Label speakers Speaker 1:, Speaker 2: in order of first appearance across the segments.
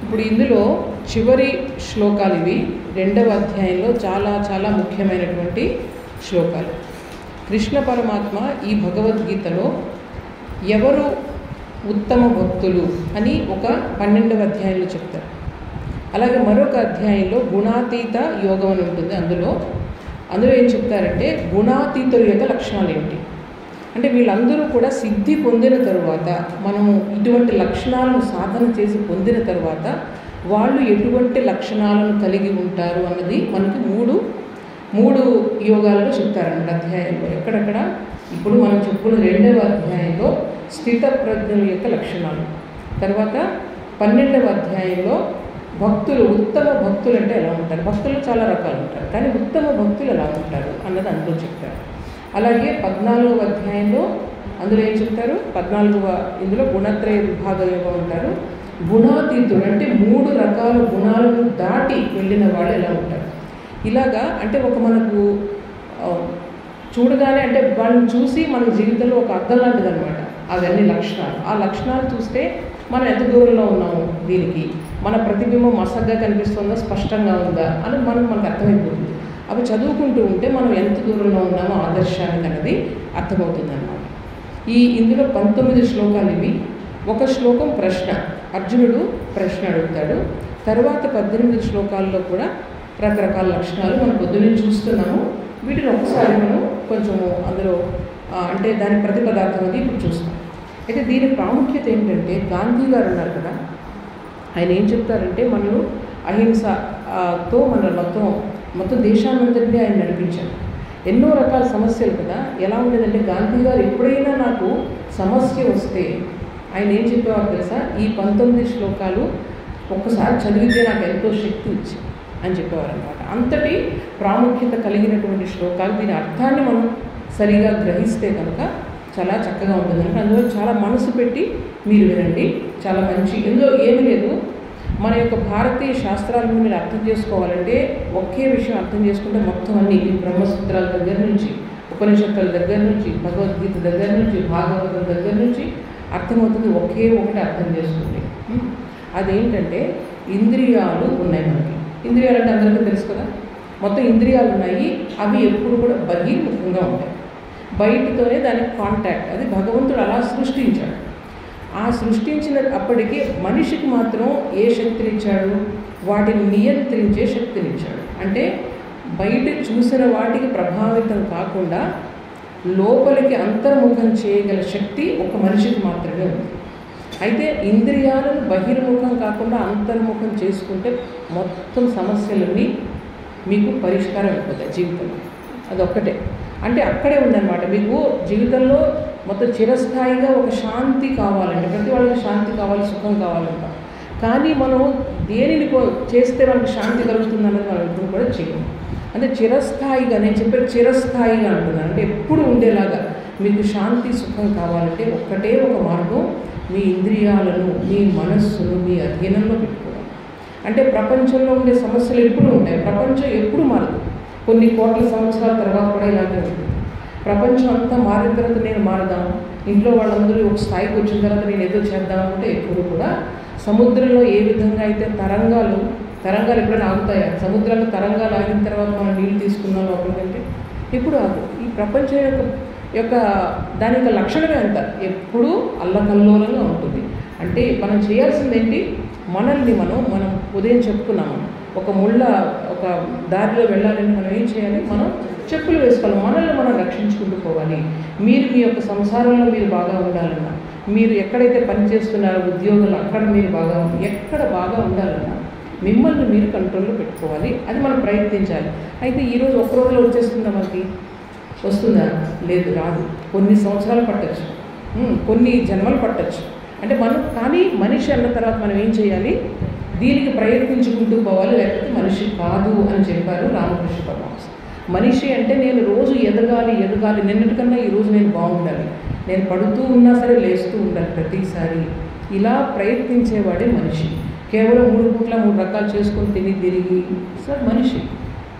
Speaker 1: ఇప్పుడు ఇందులో చివరి శ్లోకాలు ఇవి. 2వ అధ్యాయంలో చాలా చాలా ముఖ్యమైనటువంటి శ్లోకాలు. కృష్ణ పరమాత్మ ఈ భగవద్గీతలో ఎవరు ఉత్తమ భక్తులు అని ఒక 12వ అధ్యాయంలో చెప్తారు. అలాగే మరొక అధ్యాయంలో గుణాతీత యోగం అని ఉంటుంది. అందులో ఏం చెప్తారంటే గుణాతీతుల యొక్క లక్షణాలు ఏమిటి అంటే, వీళ్ళందరూ కూడా సిద్ధి పొందిన తరువాత, మనము ఇటువంటి లక్షణాలను సాధన చేసి పొందిన తర్వాత వాళ్ళు ఎటువంటి లక్షణాలను కలిగి ఉంటారు అన్నది మనకి మూడు యోగాలలో చెప్తారన్నమాట అధ్యాయంలో. ఎక్కడెక్కడ ఇప్పుడు మనం చెప్పుకున్న 2వ అధ్యాయంలో స్థిత ప్రజ్ఞుల యొక్క లక్షణాలు, తర్వాత 12వ అధ్యాయంలో భక్తులు, ఉత్తమ భక్తులు అంటే ఎలా ఉంటారు, భక్తులు చాలా రకాలు ఉంటారు కానీ ఉత్తమ భక్తులు ఎలా ఉంటారు అన్నది అందులో చెప్తారు. అలాగే 14వ అధ్యాయంలో అందులో ఏం చెప్తారు, ఇందులో గుణత్రయ విభాగ యోగం ఉంటారు. గుణాతీతుడు అంటే 3 రకాల గుణాలను దాటి వెళ్ళిన వాళ్ళు ఎలా ఉంటారు. ఇలాగా అంటే ఒక మనకు చూడగానే అంటే వాళ్ళని చూసి మన జీవితంలో ఒక అర్థం లాంటిది అనమాట అవన్నీ లక్షణాలు. ఆ లక్షణాలు చూస్తే మనం ఎంత దూరంలో ఉన్నాము, దీనికి మన ప్రతిబింబం మసగ్గా కనిపిస్తుందా, స్పష్టంగా ఉందా అని మనకు అర్థమైపోతుంది. అవి చదువుకుంటూ ఉంటే మనం ఎంత దూరంలో ఉన్నామో ఆదర్శానికి అన్నది అర్థమవుతుంది అన్నమాట. ఇందులో 19 శ్లోకాలు ఇవి. ఒక శ్లోకం ప్రశ్న, అర్జునుడు ప్రశ్న అడుగుతాడు. తర్వాత 18 శ్లోకాల్లో కూడా రకరకాల లక్షణాలు మనం పొద్దున్నే చూస్తున్నాము. వీటిని ఒకసారి మనం కొంచెము అందులో అంటే దాని ప్రతిపదార్థం అది ఇప్పుడు చూస్తాం. అయితే దీని ప్రాముఖ్యత ఏంటంటే, గాంధీ గారు ఉన్నారు కదా, ఆయన ఏం చెప్తారంటే మనలో అహింసతో మన మొత్తం దేశాన్నంతటినీ ఆయన నడిపించారు. ఎన్నో రకాల సమస్యలు కదా. ఎలా ఉండేదంటే, గాంధీ గారు ఎప్పుడైనా నాకు సమస్య వస్తే ఆయన ఏం చెప్పేవారు తెలుసా, ఈ 19 శ్లోకాలు ఒక్కసారి చదివితే నాకు ఎంతో శక్తి వచ్చింది అని చెప్పేవారు అనమాట. అంతటి ప్రాముఖ్యత కలిగినటువంటి శ్లోకాలు. దీని అర్థాన్ని మనం సరిగా గ్రహిస్తే కనుక చాలా చక్కగా ఉంటుంది. అంటే అందులో చాలా మనసు పెట్టి మీరు వినండి, చాలా మంచి. ఇందులో ఏమీ లేదు, మన యొక్క భారతీయ శాస్త్రాలను మీరు అర్థం చేసుకోవాలంటే ఒకే విషయం అర్థం చేసుకుంటే మొత్తం అన్ని బ్రహ్మసూత్రాల దగ్గర నుంచి, ఉపనిషత్తుల దగ్గర నుంచి, భగవద్గీత దగ్గర నుంచి, భాగవతం దగ్గర నుంచి అర్థమవుతుంది. ఒకే ఒకటి అర్థం చేసుకుంటే అదేంటంటే ఇంద్రియాలు ఉన్నాయి మనకి. ఇంద్రియాలు అంటే అందరికీ తెలుసు కదా, మొత్తం ఇంద్రియాలు ఉన్నాయి. అవి ఎప్పుడు కూడా బహిర్ముఖంగా ఉంటాయి, బయటతోనే దానికి కాంటాక్ట్. అది భగవంతుడు అలా సృష్టించాడు. ఆ సృష్టించిన అప్పటికి మనిషికి మాత్రం ఏ శక్తినిచ్చాడు, వాటిని నియంత్రించే శక్తినిచ్చాడు. అంటే బయట చూసిన వాటికి ప్రభావితం కాకుండా లోపలికి అంతర్ముఖం చేయగల శక్తి ఒక మనిషికి మాత్రమే ఉంది. అయితే ఇంద్రియాలను బహిర్ముఖం కాకుండా అంతర్ముఖం చేసుకుంటే మొత్తం సమస్యలన్నీ మీకు పరిష్కారం అయిపోతాయి జీవితంలో. అదొక్కటే. అంటే అక్కడే ఉందన్నమాట. మీకు జీవితంలో మొత్తం చిరస్థాయిగా ఒక శాంతి కావాలంటే, ప్రతి వాళ్ళకి శాంతి కావాలి, సుఖం కావాలంట. కానీ మనం దేనిని చేస్తే మనకు శాంతి కలుగుతుందన్నది మనం ఎప్పుడు కూడా చేయము. అంటే చిరస్థాయిగా, నేను చెప్పే చిరస్థాయిగా అంటున్నాను. అంటే ఎప్పుడు ఉండేలాగా మీకు శాంతి సుఖం కావాలంటే ఒక్కటే ఒక మార్గం, మీ ఇంద్రియాలను, మీ మనస్సును మీ అధీనంలో పెట్టుకోవాలి. అంటే ప్రపంచంలో ఉండే సమస్యలు ఎప్పుడు ఉంటాయి, ప్రపంచం ఎప్పుడు మారదు. కొన్ని కోట్ల సంవత్సరాల తర్వాత కూడా ఇలాగే ఉంటుంది. ప్రపంచం అంతా మారిన తర్వాత నేను మారదాం, ఇంట్లో వాళ్ళందరూ ఒక స్థాయికి వచ్చిన తర్వాత నేను ఏదో చేద్దాం అంటే ఎప్పుడు కూడా సముద్రంలో ఏ విధంగా అయితే తరంగాలు ఎప్పుడైనా ఆగుతాయా, సముద్రంలో తరంగాలు ఆగిన తర్వాత మనం నీళ్ళు తీసుకున్నాం లోపలికంటే ఎప్పుడు ఆగు. ఈ ప్రపంచం యొక్క దాని యొక్క లక్షణమే అంత, ఎప్పుడూ అల్లకల్లోలంగా ఉంటుంది. అంటే మనం చేయాల్సింది ఏంటి, మనల్ని మనం ఉదయం చెప్పుకున్నాము, ఒక దారిలో వెళ్ళాలని మనం ఏం చేయాలి, మనం చెప్పులు వేసుకోవాలి, మనల్ని మనం రక్షించుకుంటూ పోవాలి. మీరు మీ యొక్క సంసారంలో మీరు బాగా ఉండాలన్నా, మీరు ఎక్కడైతే పనిచేస్తున్నారో ఉద్యోగులు అక్కడ మీరు ఎక్కడ బాగా ఉండాలన్నా మిమ్మల్ని మీరు కంట్రోల్లో పెట్టుకోవాలి. అది మనం ప్రయత్నించాలి. అయితే ఈరోజు ఒక్క రోజులో వచ్చేస్తుందా, మనకి వస్తుందా, లేదు, రాదు. కొన్ని సంవత్సరాలు పట్టచ్చు, కొన్ని జన్మలు పట్టచ్చు. అంటే కానీ మనిషి అన్న తర్వాత మనం ఏం చేయాలి, దీనికి ప్రయత్నించుకుంటూ పోవాలి, లేకపోతే మనిషి కాదు అని చెప్పారు రామకృష్ణ పరమహంస. మనిషి అంటే నేను రోజు ఎదగాలి, నిన్నటికన్నా ఈరోజు నేను బాగుండాలి, నేను పడుతూ ఉన్నా సరే లేస్తూ ఉండాలి ప్రతిసారి. ఇలా ప్రయత్నించేవాడే మనిషి. కేవలం 3 పూట్ల 3 రకాలు చేసుకొని తిరిగి సార్ మనిషి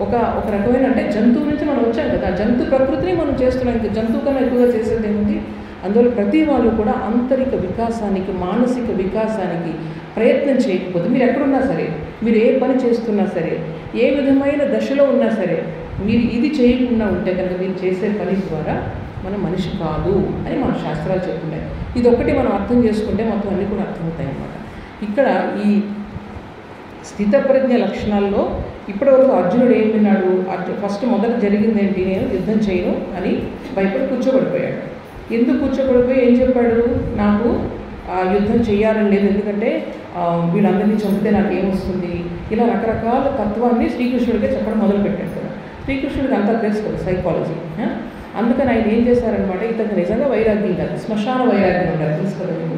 Speaker 1: ఒక రకమైన, అంటే జంతువు నుంచి మనం వచ్చాం కదా, జంతు ప్రకృతిని మనం చేస్తున్నాం. ఇంకా జంతువు కన్నా ఎక్కువగా చేసేది ఏముంది. అందువల్ల ప్రతి వాళ్ళు కూడా ఆంతరిక వికాసానికి, మానసిక వికాసానికి ప్రయత్నం చేయకపోతే, మీరు ఎక్కడున్నా సరే, మీరు ఏ పని చేస్తున్నా సరే, ఏ విధమైన దశలో ఉన్నా సరే, మీరు ఇది చేయకుండా ఉంటే కనుక మీరు చేసే పని ద్వారా మనం మనిషి కాదు అని మన శాస్త్రాలు చెప్తున్నాయి. ఇది ఒక్కటి మనం అర్థం చేసుకుంటే మొత్తం అన్నీ కూడా అర్థమవుతాయి అన్నమాట. ఇక్కడ ఈ స్థితప్రజ్ఞ లక్షణాల్లో ఇప్పటివరకు అర్జునుడు ఏం విన్నాడు? ఫస్ట్ మొదట జరిగింది ఏంటి? నేను యుద్ధం చేయను అని భయపడి కూర్చోబడిపోయాడు. ఎందుకు కూర్చోబడిపోయి ఏం చెప్పాడు? నాకు యుద్ధం చేయాలని లేదు, ఎందుకంటే వీళ్ళందరినీ చంపితే నాకు ఏమొస్తుంది, ఇలా రకరకాల తత్వాన్ని శ్రీకృష్ణుడికే చెప్పడం మొదలుపెట్టాడు కదా. శ్రీకృష్ణుడికి అంతా తెలుసు కదా సైకాలజీ. అందుకని ఆయన ఏం చేశారనమాట, ఇతను నిజంగా వైరాగ్యం కాదు, శ్మశాన వైరాగ్యం అంటారు, తెలుసు కదా మీకు.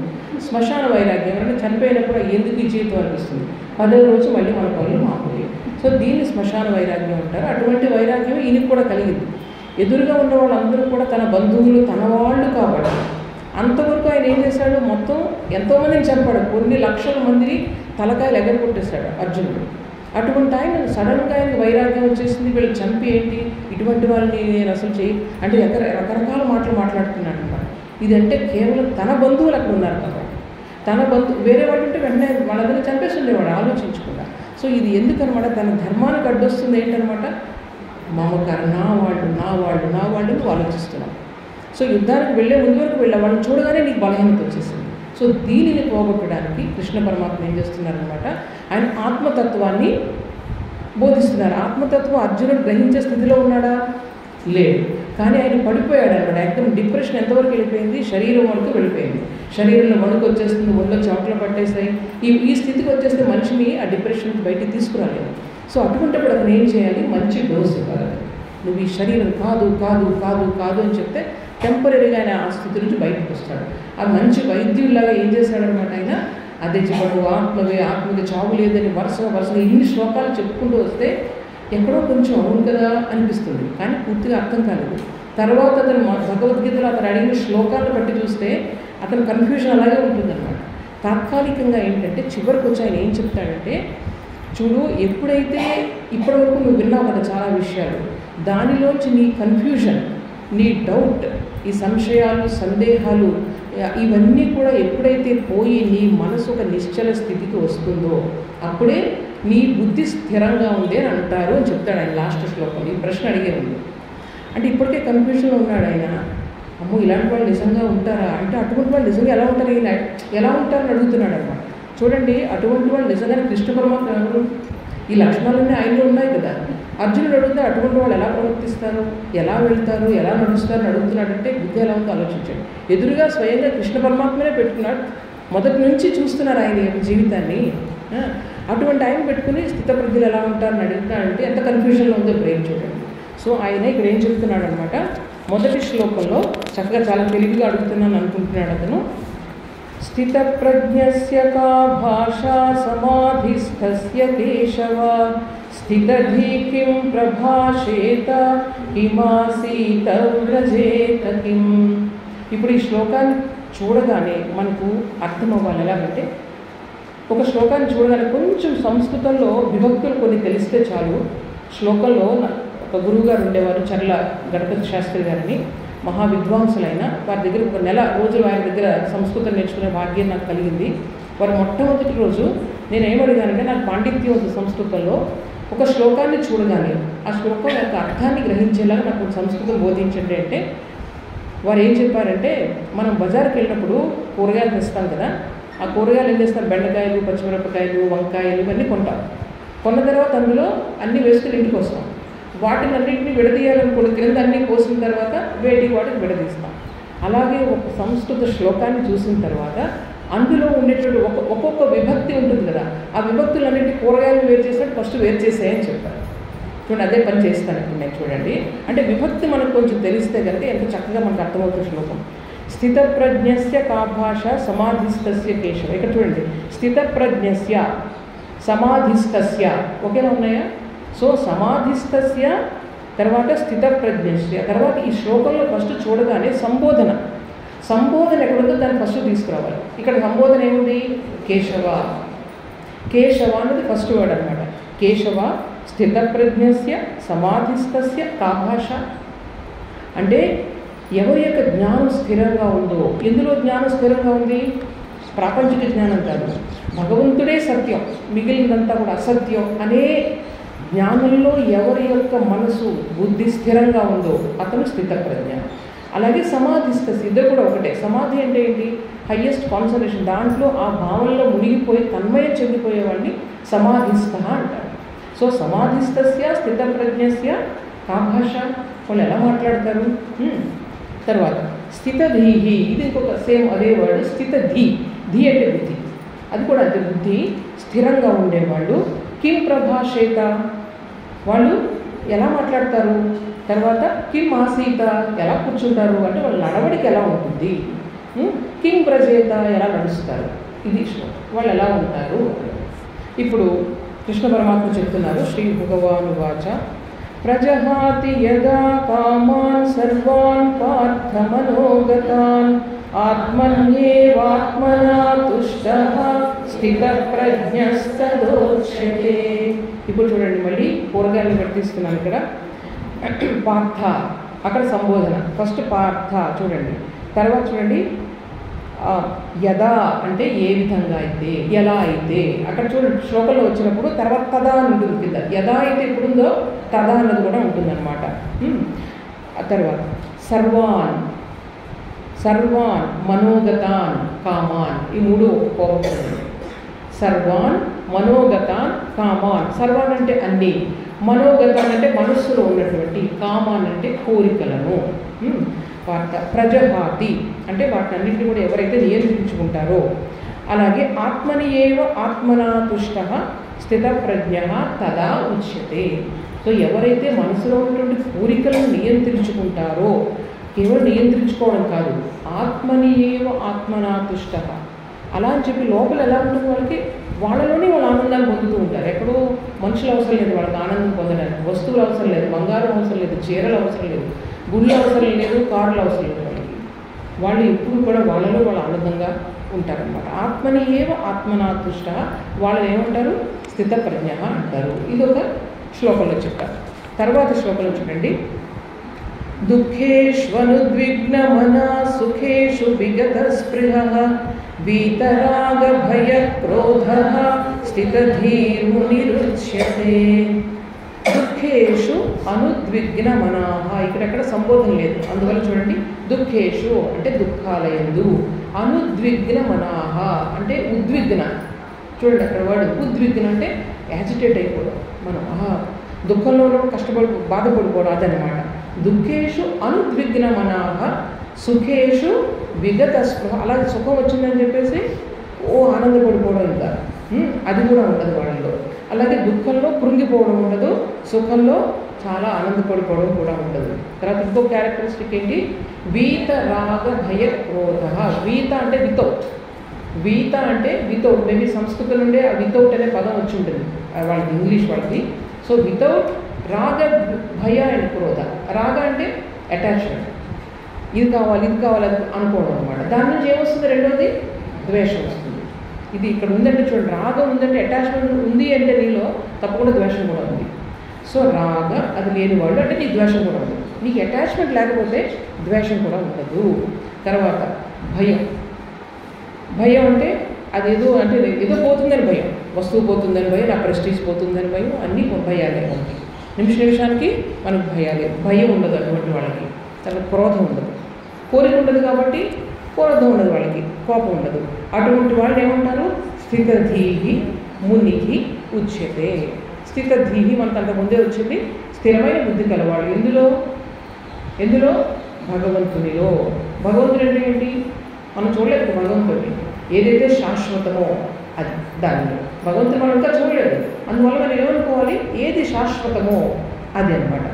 Speaker 1: శ్మశాన వైరాగ్యం అంటే చనిపోయినప్పుడు ఎందుకు ఈ జీవితం అనిపిస్తుంది, 10వ రోజు మళ్ళీ మన పనులు మామూలు. సో దీన్ని శ్మశాన వైరాగ్యం అంటారు. అటువంటి వైరాగ్యం ఈయనకి కూడా కలిగింది. ఎదురుగా ఉన్న వాళ్ళందరూ కూడా తన బంధువులు, తన వాళ్ళు కాబట్టి అంతవరకు ఆయన ఏం చేశాడు, మొత్తం ఎంతోమందిని చంపాడు, కొన్ని లక్షల మందిని తలకాయలు ఎగరగొట్టేశాడు అర్జునుడు. అటువంటి ఆయన సడన్గా ఆయనకు వైరాగ్యం వచ్చేసింది, వీళ్ళు చంపి ఏంటి, ఇటువంటి వాళ్ళని నేను అసలు చేయి అంటే రకరకాల మాటలు మాట్లాడుతున్నాడు అన్నమాట. ఇదంటే కేవలం తన బంధువులు అక్కడ ఉన్నారు కాబట్టి, తన వేరే వాళ్ళు ఉంటే వెంటనే వాళ్ళందరినీ చంపేసి ఉండేవాడు ఆలోచించకుండా. సో ఇది ఎందుకనమాట, తన ధర్మానికి అడ్డొస్తుంది ఏంటనమాట, మమకారం, నా వాళ్ళు నువ్వు ఆలోచిస్తున్నావు. సో యుద్ధానికి వెళ్ళే ముందు వరకు వాళ్ళని చూడగానే నీకు బలహీనత వచ్చేసింది. సో దీనిని పోగొట్టడానికి కృష్ణ పరమాత్మ ఏం చేస్తున్నారనమాట, ఆయన ఆత్మతత్వాన్ని బోధిస్తున్నారు. ఆత్మతత్వం అర్జునుడు గ్రహించే స్థితిలో ఉన్నాడా? లేడు. కానీ ఆయన పడిపోయాడు అనమాట. एकदम డిప్రెషన్ ఎంతవరకు వెళ్ళిపోయింది, శరీరం వరకు వెళ్ళిపోయింది. శరీరంలో వణుకు వచ్చేస్తుంది, ఒళ్ళో చెమటలు పట్టేస్తాయి. ఈ స్థితికి వచ్చేస్తే మనిషిని ఆ డిప్రెషన్ బయటికి తీసుకురాలేదు. సో అటువంటిప్పుడు అతను ఏం చేయాలి, మంచి డోసు ఇవ్వాలి. నువ్వు ఈ శరీరం కాదు కాదు కాదు కాదు అని చెప్తే టెంపరీగా ఆయన ఆ స్థితి నుంచి బయటకు వస్తాడు. ఆ మంచి వైద్యుల్లాగా ఏం చేశాడనమాట ఆయన, అదే చెప్పడు, ఆత్మకి చావు లేదని వరుసగా ఇన్ని శ్లోకాలు చెప్పుకుంటూ వస్తే ఎక్కడో కొంచెం అవును కదా అనిపిస్తుంది, కానీ పూర్తిగా అర్థం కాలేదు. తర్వాత అతను భగవద్గీతలో అతను అడిగిన శ్లోకాలను బట్టి చూస్తే అతని కన్ఫ్యూజన్ అలాగే ఉంటుందన్నమాట. తాత్కాలికంగా ఏంటంటే చివరికి వచ్చి ఆయన ఏం చెప్తాడంటే, చూడు, ఎప్పుడైతే ఇప్పటివరకు నువ్వు విన్నావు కదా చాలా విషయాలు, దానిలోంచి నీ కన్ఫ్యూజన్, నీ డౌట్, ఈ సంశయాలు, సందేహాలు ఇవన్నీ కూడా ఎప్పుడైతే పోయి నీ మనసు ఒక నిశ్చల స్థితికి వస్తుందో అప్పుడే నీ బుద్ధి స్థిరంగా ఉంది అని అంటారు అని చెప్తాడు ఆయన లాస్ట్ శ్లోకం. ఈ ప్రశ్న అడిగే ఉంది అంటే ఇప్పటికే కన్ఫ్యూజన్లో ఉన్నాడు ఆయన. అమ్మో, ఇలాంటి వాళ్ళు నిజంగా ఉంటారా అంటే, అటువంటి వాళ్ళు నిజంగా ఎలా ఉంటారని అడుగుతున్నాడు అనమాట. చూడండి, అటువంటి వాళ్ళు నిజంగానే కృష్ణ పరమాత్మ ఎవరు, ఈ లక్షణాలన్నీ ఆయనలో ఉన్నాయి కదా. అర్జునుడు అడిగితే అటువంటి వాళ్ళు ఎలా ప్రవర్తిస్తారు, ఎలా వెళ్తారు, ఎలా నడుస్తారు అడుగుతున్నాడంటే బుద్ధి ఎలా ఉందో ఆలోచించండి. ఎదురుగా స్వయంగా కృష్ణ పరమాత్మనే పెట్టుకున్నాడు, మొదటి నుంచి చూస్తున్నారు ఆయన యొక్క జీవితాన్ని. అటువంటి ఆయన పెట్టుకుని స్థితప్రజ్ఞలు ఎలా ఉంటారని అడుగుతున్నాడంటే ఎంత కన్ఫ్యూజన్లో ఉందో బ్రెయిన్ చూడండి. సో ఆయన ఇక్కడ ఏం చెప్తున్నాడు అనమాట, మొదటి శ్లోకంలో చక్కగా చాలా తెలివిగా అడుగుతున్నాను అనుకుంటున్నాడు అతను. స్థితప్రజ్ఞస్య కా భాషా సమాధిస్థస్య కేశవ స్థితధీ కిం ప్రభాషేత కిమాసీత వ్రజేత కిం. ఇప్పుడు ఈ శ్లోకాన్ని చూడగానే మనకు అర్థం అవ్వాలి. ఎలాగంటే, ఒక శ్లోకాన్ని చూడగానే కొంచెం సంస్కృతంలో విభక్తులు కొన్ని తెలిస్తే చాలు. శ్లోకంలో ఒక గురువు గారు ఉండేవారు, చర్ల గణపతి శాస్త్రి గారిని, మహా విద్వాంసులైన వారి దగ్గర ఒక నెల రోజులు ఆయన దగ్గర సంస్కృతం నేర్చుకునే భాగ్యం నాకు కలిగింది. వారు మొట్టమొదటి రోజు నేను ఏమడిగానంటే, నాకు పాండిత్యం ఉంది సంస్కృతంలో, ఒక శ్లోకాన్ని చూడగానే ఆ శ్లోకం యొక్క అర్థాన్ని గ్రహించేలాగా నాకు సంస్కృతం బోధించండి అంటే, వారు ఏం చెప్పారంటే, మనం బజార్కి వెళ్ళినప్పుడు కూరగాయలు తెస్తాం కదా, ఆ కూరగాయలు ఏం చేస్తాం, బెండకాయలు, పచ్చిమిరపకాయలు, వంకాయలు ఇవన్నీ కొంటాం. కొన్న తర్వాత అందులో అన్నీ వేసుకుని ఇంటికి వస్తాం. వాటిని అన్నింటినీ విడదీయాలనుకున్న క్రింద అన్నీ పోసిన తర్వాత వాటిని విడదీస్తాం. అలాగే ఒక సంస్కృత శ్లోకాన్ని చూసిన తర్వాత అందులో ఉండేటువంటి ఒక్కొక్క విభక్తి ఉంటుంది కదా, ఆ విభక్తులన్నింటి కూరగాయలు వేరు చేసినట్టు ఫస్ట్ వేరు చేసేయని చెప్పారు. చూడండి, అదే పని చేస్తాను ఇప్పుడు నేను. చూడండి, అంటే విభక్తి మనకు కొంచెం తెలిస్తే కనుక ఎంత చక్కగా మనకు అర్థమవుతుంది శ్లోకం. స్థితప్రజ్ఞస్య కా భాష సమాధిస్థస్య కేశవ. ఇక్కడ చూడండి, స్థితప్రజ్ఞస్య సమాధిస్థస్య ఒకేలా ఉన్నాయా? సో సమాధిస్థస్య తర్వాత స్థితప్రజ్ఞస్య తర్వాత ఈ శ్లోకంలో ఫస్ట్ చూడగానే సంబోధన ఎక్కడుందో దాన్ని ఫస్ట్ తీసుకురావాలి. ఇక్కడ సంబోధన ఏముంది, కేశవ. కేశవ అన్నది ఫస్ట్ వర్డ్ అనమాట. కేశవ స్థితప్రజ్ఞస్య సమాధిస్థస్య కా భాష అంటే ఎవరి యొక్క జ్ఞానం స్థిరంగా ఉందో. ఎందులో జ్ఞానం స్థిరంగా ఉంది? ప్రాపంచిక జ్ఞానం కాదు, భగవంతుడే సత్యం, మిగిలినంతా కూడా అసత్యం అనే జ్ఞానంలో ఎవరి యొక్క మనసు బుద్ధి స్థిరంగా ఉందో అతను స్థితప్రజ్ఞ. అలాగే సమాధిస్థ ఇద్దరు కూడా ఒకటే. సమాధి అంటే ఏంటి? హయ్యెస్ట్ కాన్సన్ట్రేషన్, దాంట్లో ఆ భావనలో మునిగిపోయి తన్మయం చెందిపోయేవాడిని సమాధిస్థ అంటారు. సో సమాధిస్థస్య స్థితప్రజ్ఞస్య కా భాష, వాళ్ళు ఎలా మాట్లాడతారు? తర్వాత స్థితధీహి, ఇది ఇంకొక సేమ్ అదే వర్డ్ స్థితధీ. ధీ అంటే బుద్ధి, అది కూడా అంతే, బుద్ధి స్థిరంగా ఉండేవాళ్ళు. కిం ప్రభాషేత, వాళ్ళు ఎలా మాట్లాడతారు? తర్వాత కిం ఆసీత, ఎలా కూర్చుంటారు అంటే వాళ్ళ నడవడికి ఎలా ఉంటుంది? కిం ప్రజేత, ఎలా నడుస్తారు? ఇది వాళ్ళు ఎలా ఉంటారు. ఇప్పుడు కృష్ణ పరమాత్మ చెప్తున్నారు, శ్రీ భగవాను వాచ ప్రజహాతి యదా కామాన్ సర్వాన్ పార్థ మనోగతాన్ ఆత్మన్యేవాత్మనా తుష్టః స్థితప్రజ్ఞస్తదోచ్యతే. ఇప్పుడు చూడండి, మళ్ళీ కూరగాయలు పట్టిస్తున్నాను ఇక్కడ. పార్థ, అక్కడ సంబోధన. ఫస్ట్ పార్థ చూడండి, తర్వాత చూడండి యదా అంటే ఏ విధంగా అయితే, ఎలా అయితే. అక్కడ చూడండి శ్లోకంలో వచ్చినప్పుడు తర్వాత తదా అని ఉంటుంది కింద. యదా అయితే ఎప్పుడుందో తదా అన్నది కూడా ఉంటుందన్నమాట. తర్వాత సర్వాన్, సర్వాన్ మనోగతాన్ కామాన్, ఈ మూడు పోగొట్టాలి. సర్వాన్ మనోగతాన్ కామాన్, సర్వాన్ అంటే అన్నీ, మనోగతాన్ అంటే మనస్సులో ఉన్నటువంటి, కామాన్ అంటే కోరికలను. వార్త ప్రజహాతి అంటే వాటిని అన్నింటినీ కూడా ఎవరైతే నియంత్రించుకుంటారో. అలాగే ఆత్మని ఏవ ఆత్మనా తుష్టః స్థితప్రజ్ఞ తదా ఉచ్యతే. సో ఎవరైతే మనసులో ఉన్నటువంటి కోరికలను నియంత్రించుకుంటారో, కేవలం నియంత్రించుకోవడం కాదు, ఆత్మని ఏవ ఆత్మనా తుష్టః అలా అని చెప్పి లోపల ఎలా ఉంటుంది వాళ్ళకి, వాళ్ళలోనే వాళ్ళు ఆనందాన్ని పొందుతూ ఉంటారు. ఎక్కడో మనుషులు అవసరం లేదు వాళ్ళకి ఆనందం పొందడానికి, వస్తువులు అవసరం లేదు, బంగారం అవసరం లేదు, చీరలు అవసరం లేదు, గుళ్ళు అవసరం లేదు, కార్లు అవసరం లేదు. వాళ్ళు ఎప్పుడు కూడా వాళ్ళలో వాళ్ళు ఆనందంగా ఉంటారనమాట. ఆత్మని ఏవ ఆత్మనా తుష్ట, వాళ్ళని ఏమంటారు? స్థితప్రజ్ఞ అంటారు. ఇది ఒక శ్లోకంలో చెప్పారు. తర్వాత శ్లోకంలో చూడండి, దుఃఖేష్వనుద్విగ్నమనా సుఖేషు విగత స్పృహః వీతరాగ భయ క్రోధః స్థితధీర్మునిరుచ్యతే. దుఃఖేషు అనుద్విగ్నమనాః, ఇక్కడెక్కడ సంబోధన లేదు, అందువల్ల చూడండి దుఃఖేషు అంటే దుఃఖాలయందు, అనుద్విగ్నమనాః అంటే ఉద్విగ్న. చూడండి అక్కడ వర్డ్ ఉద్విగ్న అంటే యాజిటేట్ అయిపోవడం, మనం దుఃఖంలో బాధపడిపోవడం, అదనమాట. దుఃఖేషు అనుద్విగ్నమనాః సుఖేషు విగత స్పృహ, అలాగే సుఖం వచ్చిందని చెప్పేసి ఆనందపడిపోవడం, ఇంకా అది కూడా ఉండదు వాళ్ళలో. అలాగే దుఃఖంలో కృంగిపోవడం ఉండదు, సుఖంలో చాలా ఆనందపడిపోవడం కూడా ఉండదు. తర్వాత ఇంకో క్యారెక్టరిస్టిక్ ఏంటి? వీత రాగ భయ క్రోధ. వీత అంటే వితౌట్, వీత అంటే వితౌట్. మేబీ సంస్కృతం నుండే ఆ వితౌట్ అనే పదం వచ్చి ఉంటుంది వాళ్ళకి, ఇంగ్లీష్ వాళ్ళకి. సో వితౌట్ రాగ భయ అండ్ క్రోధ. రాగ అంటే అటాచ్మెంట్, ఇది కావాలి ఇది కావాలి అనుకోవడం అనమాట. దాని నుంచి ఏమొస్తుంది? రెండోది ద్వేషం వస్తుంది. ఇది ఇక్కడ ఉందంటే చూడండి, రాగం ఉందంటే అటాచ్మెంట్ ఉంది అంటే నీలో తప్పకుండా ద్వేషం కూడా ఉంది. సో రాగ అది లేని వాళ్ళు అంటే నీకు ద్వేషం కూడా ఉంది. నీకు అటాచ్మెంట్ లేకపోతే ద్వేషం కూడా ఉండదు. తర్వాత భయం. భయం అంటే అదేదో అంటే ఏదో పోతుందని భయం, వస్తువు పోతుందని భయం, నా ప్రెస్టీజ్ పోతుందని భయం, అన్నీ భయాలే మనకి. నిమిషానికి మనకు భయాలే. భయం ఉండదు అటువంటి వాళ్ళకి. తర్వాత క్రోధం ఉండదు, కోరిక ఉండదు కాబట్టి క్రోధం ఉండదు వాళ్ళకి, కోపం ఉండదు. అటువంటి వాళ్ళు ఏమంటారు? స్థితధీహి మునిహి ఉచ్యతే. స్థితధీహి మనకు అంతకుముందే వచ్చింది, స్థిరమైన బుద్ధి కలవాళ్ళు. ఎందులో? భగవంతునిలో. భగవంతుడు అంటే ఏంటి? మనం చూడలేదు భగవంతుడిని. ఏదైతే శాశ్వతమో అది, దానిలో భగవంతుని మనం ఇంకా చూడలేదు. అందువల్ల మనం ఏమనుకోవాలి? ఏది శాశ్వతమో అది అనమాట.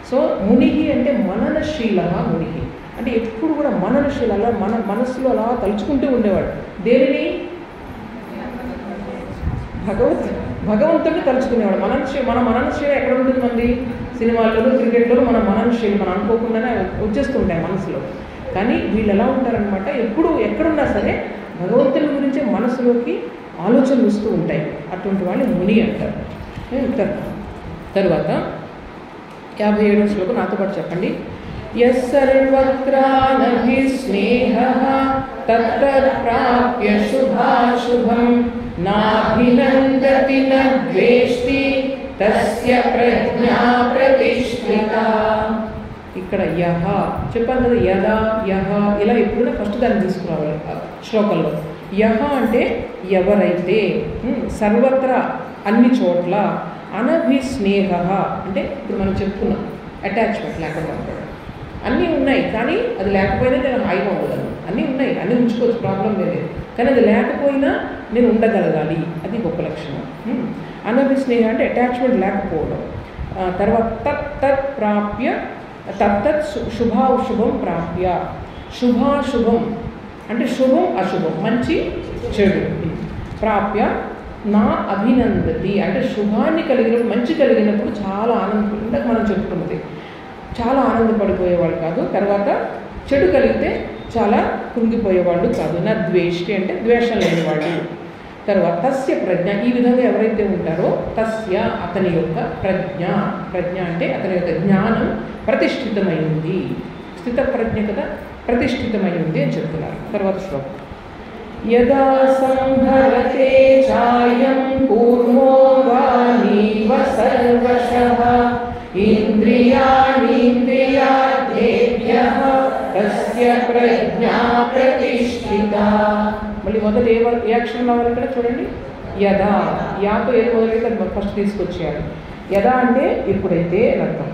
Speaker 1: సో మునిహి అంటే మననశీల. మునిహి అంటే ఎప్పుడు కూడా మననశీల, అలా మన మనస్సులో అలా తలుచుకుంటూ ఉండేవాడు. దేనిని? భగవంతుడిని తలుచుకునేవాడు. మన మననశీల ఎక్కడ ఉంటుంది? మంది సినిమాల్లోనూ క్రికెట్లోనూ మన మననశీల మనం అనుకోకుండానే వచ్చేస్తుంటాయి మనసులో. కానీ వీళ్ళు ఎలా ఉంటారనమాట, ఎప్పుడు ఎక్కడున్నా సరే భగవంతుని గురించే మనసులోకి ఆలోచనలు వస్తూ ఉంటాయి. అటువంటి వాళ్ళు ముని అంటారు. తర్వాత 57వ శ్లోకం నాతో పాటు చెప్పండి. యస్సర్వత్రానభి స్నేహః తత్తత్ప్రాప్య శుభాశుభం నాభినందతి న ద్వేష్టి తస్య ప్రజ్ఞా ప్రతిష్ఠితా. ఇక్కడ యహ చెప్పాను కదా, యదా యహ ఇలా ఎప్పుడైనా ఫస్ట్ దాన్ని తీసుకురావాలి శ్లోకంలో. యహ అంటే ఎవరైతే, సర్వత్రా అన్ని చోట్ల, అనభిస్నేహ అంటే ఇప్పుడు మనం చెప్పుకున్నాం అటాచ్మెంట్ లేకుండా ఉంటాడు. అన్నీ ఉన్నాయి కానీ అది లేకపోయినా నేను హాయిగా ఉండగలను. అన్నీ ఉన్నాయి, అన్నీ ఉంచుకోవచ్చు, ప్రాబ్లం లేదు. కానీ అది లేకపోయినా నేను ఉండగలగాలి, అది గొప్ప లక్షణం. అనభిస్నేహ అంటే అటాచ్మెంట్ లేకపోవడం. తర్వాత తత్ తత్ ప్రాప్య, తత్తత్ శుభాశుభం ప్రాప్య. శుభాశుభం అంటే శుభం అశుభం, మంచి చెడు. ప్రాప్య నా అభినందతి అంటే శుభాన్ని కలిగినప్పుడు, మంచి కలిగినప్పుడు చాలా ఆనందపడి, మనం చెప్పుకున్నది చాలా ఆనందపడిపోయేవాడు కాదు. తర్వాత చెడు కలిగితే చాలా కృంగిపోయేవాళ్ళు కాదు. నా ద్వేష్టి అంటే ద్వేషం లేనివాడు. తర్వాత తస్య ప్రజ్ఞ, ఈ విధంగా ఎవరైతే ఉంటారో తస్య అతని యొక్క ప్రజ్ఞ, ప్రజ్ఞ అంటే అతని యొక్క జ్ఞానం ప్రతిష్ఠితమైంది. స్థిత ప్రజ్ఞ కదా, ప్రతిష్ఠితమైంది అని చెప్తున్నారు. తర్వాత శ్లోకం. యదా సంహరతే ఛాయం కూర్మోగానీవ సర్వశః ఇంద్రియాణీంద్రియార్థేభ్యః తస్య ప్రజ్ఞా ప్రతిష్ఠితా. మళ్ళీ మొదటి ఏ అక్షరం రావాలి ఇక్కడ చూడండి. యదా, యాతో ఏది మొదలైతే అది ఫస్ట్ తీసుకొచ్చేయాలి. యదా అంటే ఎప్పుడైతే అర్థం.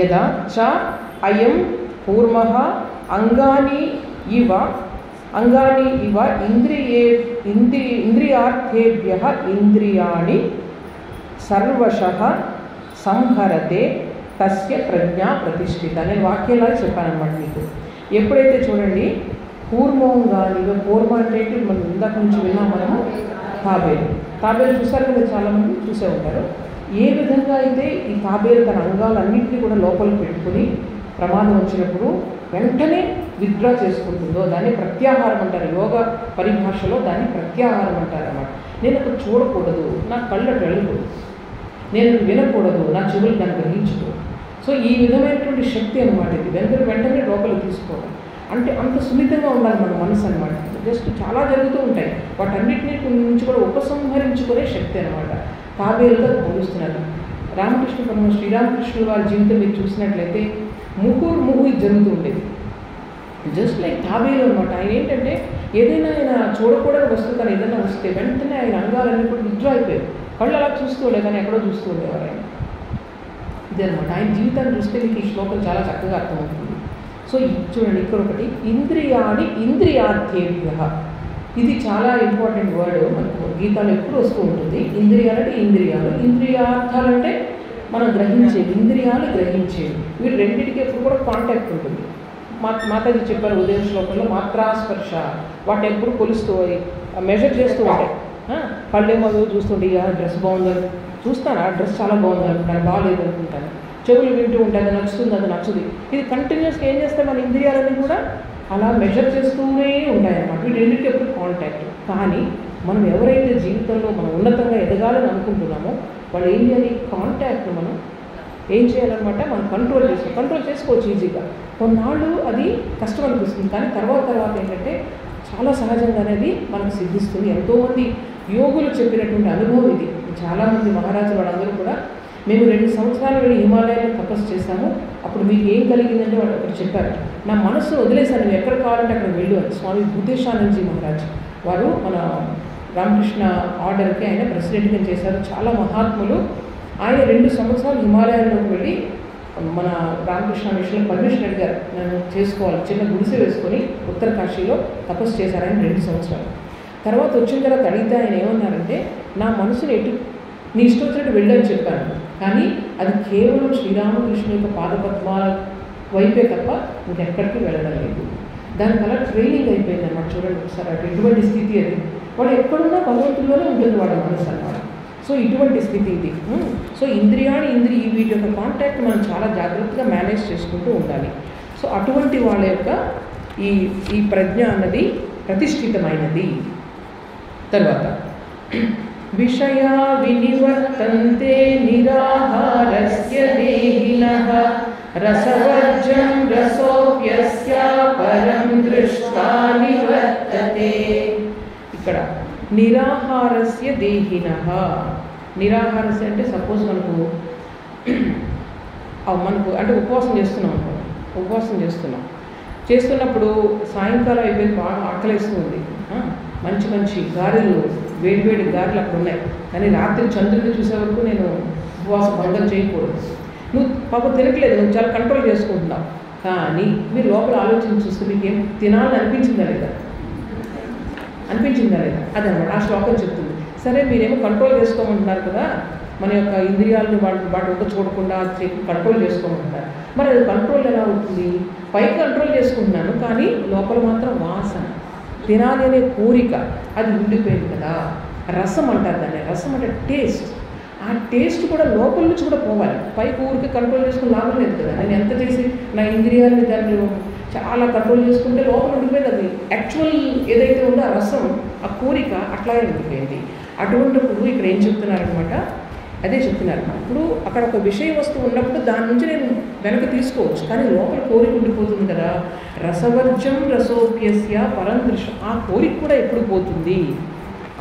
Speaker 1: యదా చ అయం కూర్మః అంగాని ఇవ ఇంద్రియార్థేభ్యః ఇంద్రియాణి సర్వశః సంహరతే తస్య ప్రజ్ఞా ప్రతిష్ఠిత. నేను వాక్యాలు చెప్పానన్నమాట మీకు. ఎప్పుడైతే చూడండి కూర్మోంగానివ, కూర్మ అంటే మనం ఇందాక నుంచి విన్నాం మనము తాబేలు. తాబేలు చూసారు కదా, చాలామంది చూసే ఉంటారు. ఏ విధంగా అయితే ఈ తాబేలు తన అంగాలన్నింటినీ కూడా లోపలికి పెట్టుకుని ప్రమాదం వచ్చినప్పుడు వెంటనే విత్డ్రా చేసుకుంటుందో దాన్ని ప్రత్యాహారం అంటారు. యోగ పరిభాషలో దాన్ని ప్రత్యాహారం అంటారు అన్నమాట. నేను అక్కడ చూడకూడదు, నా కళ్ళకు వెళ్ళకూడదు, నేను వినకూడదు, నా చెవులు దాన్ని గ్రహించకూడదు. సో ఈ విధమైనటువంటి శక్తి అనమాట ఇది. వెంటనే లోపలికి తీసుకోవడం అంటే అంత సున్నితంగా ఉండాలి మన మనసు అనమాట. జస్ట్ చాలా జరుగుతూ ఉంటాయి, వాటన్నిటినీ నుంచి కూడా ఉపసంహరించుకునే శక్తి అనమాట. తాబేలుగా పోలుస్తున్నారు. రామకృష్ణ పరమ శ్రీరామకృష్ణుల వారి జీవితం మీరు చూసినట్లయితే ముహు ఇది జరుగుతూ ఉండేది. జస్ట్ లైక్ తాబేలు అనమాట. ఆయన ఏంటంటే ఏదైనా ఆయన చూడకూడని వస్తువు కానీ ఏదైనా వస్తే వెంటనే ఆయన అంగాలన్నీ కూడా విత్డ్రా అయిపోయారు. కళ్ళు అలా చూస్తూ ఉండే కానీ ఎక్కడో చూస్తూ ఉండేవారు ఆయన. ఇదనమాట ఆయన జీవితాన్ని చూస్తే మీకు ఈ శ్లోకం చాలా చక్కగా అర్థమవుతుంది. సో చూడండి ఇక్కడ ఒకటి, ఇంద్రియార్థేభ్యః. ఇది చాలా ఇంపార్టెంట్ వర్డ్, మనకు గీతాలు ఎప్పుడు వస్తూ ఉంటుంది. ఇంద్రియాలు అంటే ఇంద్రియాలు, ఇంద్రియార్థాలు అంటే మనం గ్రహించేవి, ఇంద్రియాలు గ్రహించేవి. వీటి రెండింటికి ఎప్పుడు కూడా కాంటాక్ట్ ఉంటుంది. మాతాజీ చెప్పారు ఉదయం శ్లోకంలో, మాత్రాస్పర్శ, వాటిని ఎప్పుడు కొలుస్తూ మెజర్ చేస్తూ ఉంటాయి. కళ్ళేమో చూస్తుంటే ఇక డ్రెస్ బాగుందని చూస్తాను, ఆ డ్రెస్ చాలా బాగుంది అనుకుంటాను, బాగాలేదు అనుకుంటాను. చెవులు వింటూ ఉంటాయి, అది నచ్చుతుంది, అది నచ్చదు. ఇది కంటిన్యూస్గా ఏం చేస్తాయి, మన ఇంద్రియాలన్నీ కూడా అలా మెజర్ చేస్తూనే ఉంటాయన్నమాట. వీటి రెండింటికి ఎప్పుడు కాంటాక్ట్. కానీ మనం ఎవరైతే జీవితంలో మనం ఉన్నతంగా ఎదగాలని అనుకుంటున్నామో వాళ్ళు ఏం చేయాలి, కాంటాక్ట్ మనం ఏం చేయాలన్నమాట, మనం కంట్రోల్ చేసుకోవచ్చు ఈజీగా. కొన్నాళ్ళు అది కష్టం అనిపిస్తుంది, కానీ తర్వాత ఏంటంటే చాలా సహజంగానే అది మనకు సిద్ధిస్తుంది. ఎంతోమంది యోగులు చెప్పినటువంటి అనుభవం ఇది. చాలామంది మహారాజు వాళ్ళందరూ కూడా, మేము 2 సంవత్సరాలు వెళ్ళి హిమాలయాల్లో తపస్సు చేశాము, అప్పుడు మీకు ఏం కలిగిందంటే వాళ్ళు అక్కడ చెప్పారు, నా మనసు వదిలేశాను, నువ్వు ఎక్కడ కావాలంటే అక్కడ వెళ్ళు అని. స్వామి భూతేశానందజీ మహారాజ్ వారు మన రామకృష్ణ ఆర్డర్కి ఆయన ప్రెసిడెంట్గా చేశారు. చాలా మహాత్ములు. ఆయన 2 సంవత్సరాలు హిమాలయాల్లోకి వెళ్ళి మన రామకృష్ణ మిషన్ పర్మిషన్ అడిగారు, నేను చేసుకోవాలి, చిన్న గుడిసె వేసుకొని ఉత్తరకాశీలో తపస్సు చేశారు ఆయన 2 సంవత్సరాలు. తర్వాత వచ్చిన తర్వాత అడిగితే ఆయన ఏమన్నారంటే, నా మనసుని నీ ఇష్టం వచ్చినట్టు వెళ్ళని చెప్పాను, కానీ అది కేవలం శ్రీరామకృష్ణ యొక్క పాదపద్మాల వైపే తప్ప ఇంకెక్కడికి వెళ్ళడం లేదు. దానికలా ట్రైనింగ్ అయిపోయింది అన్నమాట. చూడండి ఒకసారి అటు ఎటువంటి స్థితి అది, వాడు ఎక్కడున్నా భగవంతుల్లోనే ఉంటుంది వాడు మనసు అన్నమాట. సో ఇటువంటి స్థితి ఇది. సో వీటి యొక్క కాంటాక్ట్ మనం చాలా జాగ్రత్తగా మేనేజ్ చేసుకుంటూ ఉండాలి. సో అటువంటి వాళ్ళ యొక్క ఈ ప్రజ్ఞ అన్నది ప్రతిష్ఠితమైనది. తర్వాత విషయా వినివర్తంతే నిరాహారస్య దేహినః రసవర్జం రసోప్యస్య పరం దృష్ట్వా నివర్తతే. ఇక్కడ నిరాహారస్య దేహినః. నిరాహారస్య అంటే సపోజ్ మనకు అంటే ఉపవాసం చేస్తున్నాం అనుకో, ఉపవాసం చేస్తున్నప్పుడు సాయంకాలం అయిపోయింది, బాగా ఆకలేస్తుంది, మంచి మంచి గారెలు, వేడివేడి గారెలు అక్కడ ఉన్నాయి, కానీ రాత్రి చంద్రుడిని చూసే వరకు నేను ఉపవాసం భంగం చేయకూడదు. నువ్వు పాపం తినట్లేదు, నువ్వు చాలా కంట్రోల్ చేసుకుంటున్నావు, కానీ మీరు లోపల ఆలోచన చూస్తే మీకు ఏం తినాలని అనిపించిందా లేదా? అదనమాట ఆ శ్లోకం చెప్తుంది. సరే మీరేమో కంట్రోల్ చేసుకోమంటున్నారు కదా, మన యొక్క ఇంద్రియాలని వాటి ఒక చూడకుండా కంట్రోల్ చేసుకోమంటున్నారు. మరి అది కంట్రోల్ ఎలా అవుతుంది? పైకి కంట్రోల్ చేసుకుంటున్నాను, కానీ లోపల మాత్రం వాసన, తినాలి అనే కోరిక అది ఉండిపోయింది కదా. రసం అంటారు దాన్ని. రసం అంటే టేస్ట్. ఆ టేస్ట్ కూడా లోపల నుంచి కూడా పోవాలి. పైకి ఊరికి కంట్రోల్ చేసుకుని లాభం లేదు కదా. నేను ఎంత చేసి నా ఇంద్రియాలని దాన్ని చాలా కంట్రోల్ చేసుకుంటే లోపల ఉండిపోయింది. అది యాక్చువల్ ఏదైతే ఉందో ఆ రసం, ఆ కోరిక అట్లాగే ఉండిపోయింది. అటువంటిప్పుడు ఇక్కడ ఏం చెప్తున్నారనమాట, అదే చెప్తున్నారు. ఇప్పుడు అక్కడ ఒక విషయ వస్తువు ఉన్నప్పుడు దాని నుంచి నేను వెనక తీసుకోవచ్చు, కానీ లోపల కోరిక ఉండిపోతుంది కదా. రసవర్జం రసోప్యస్య పరం దృశ్యం. ఆ కోరిక కూడా ఎప్పుడు పోతుంది?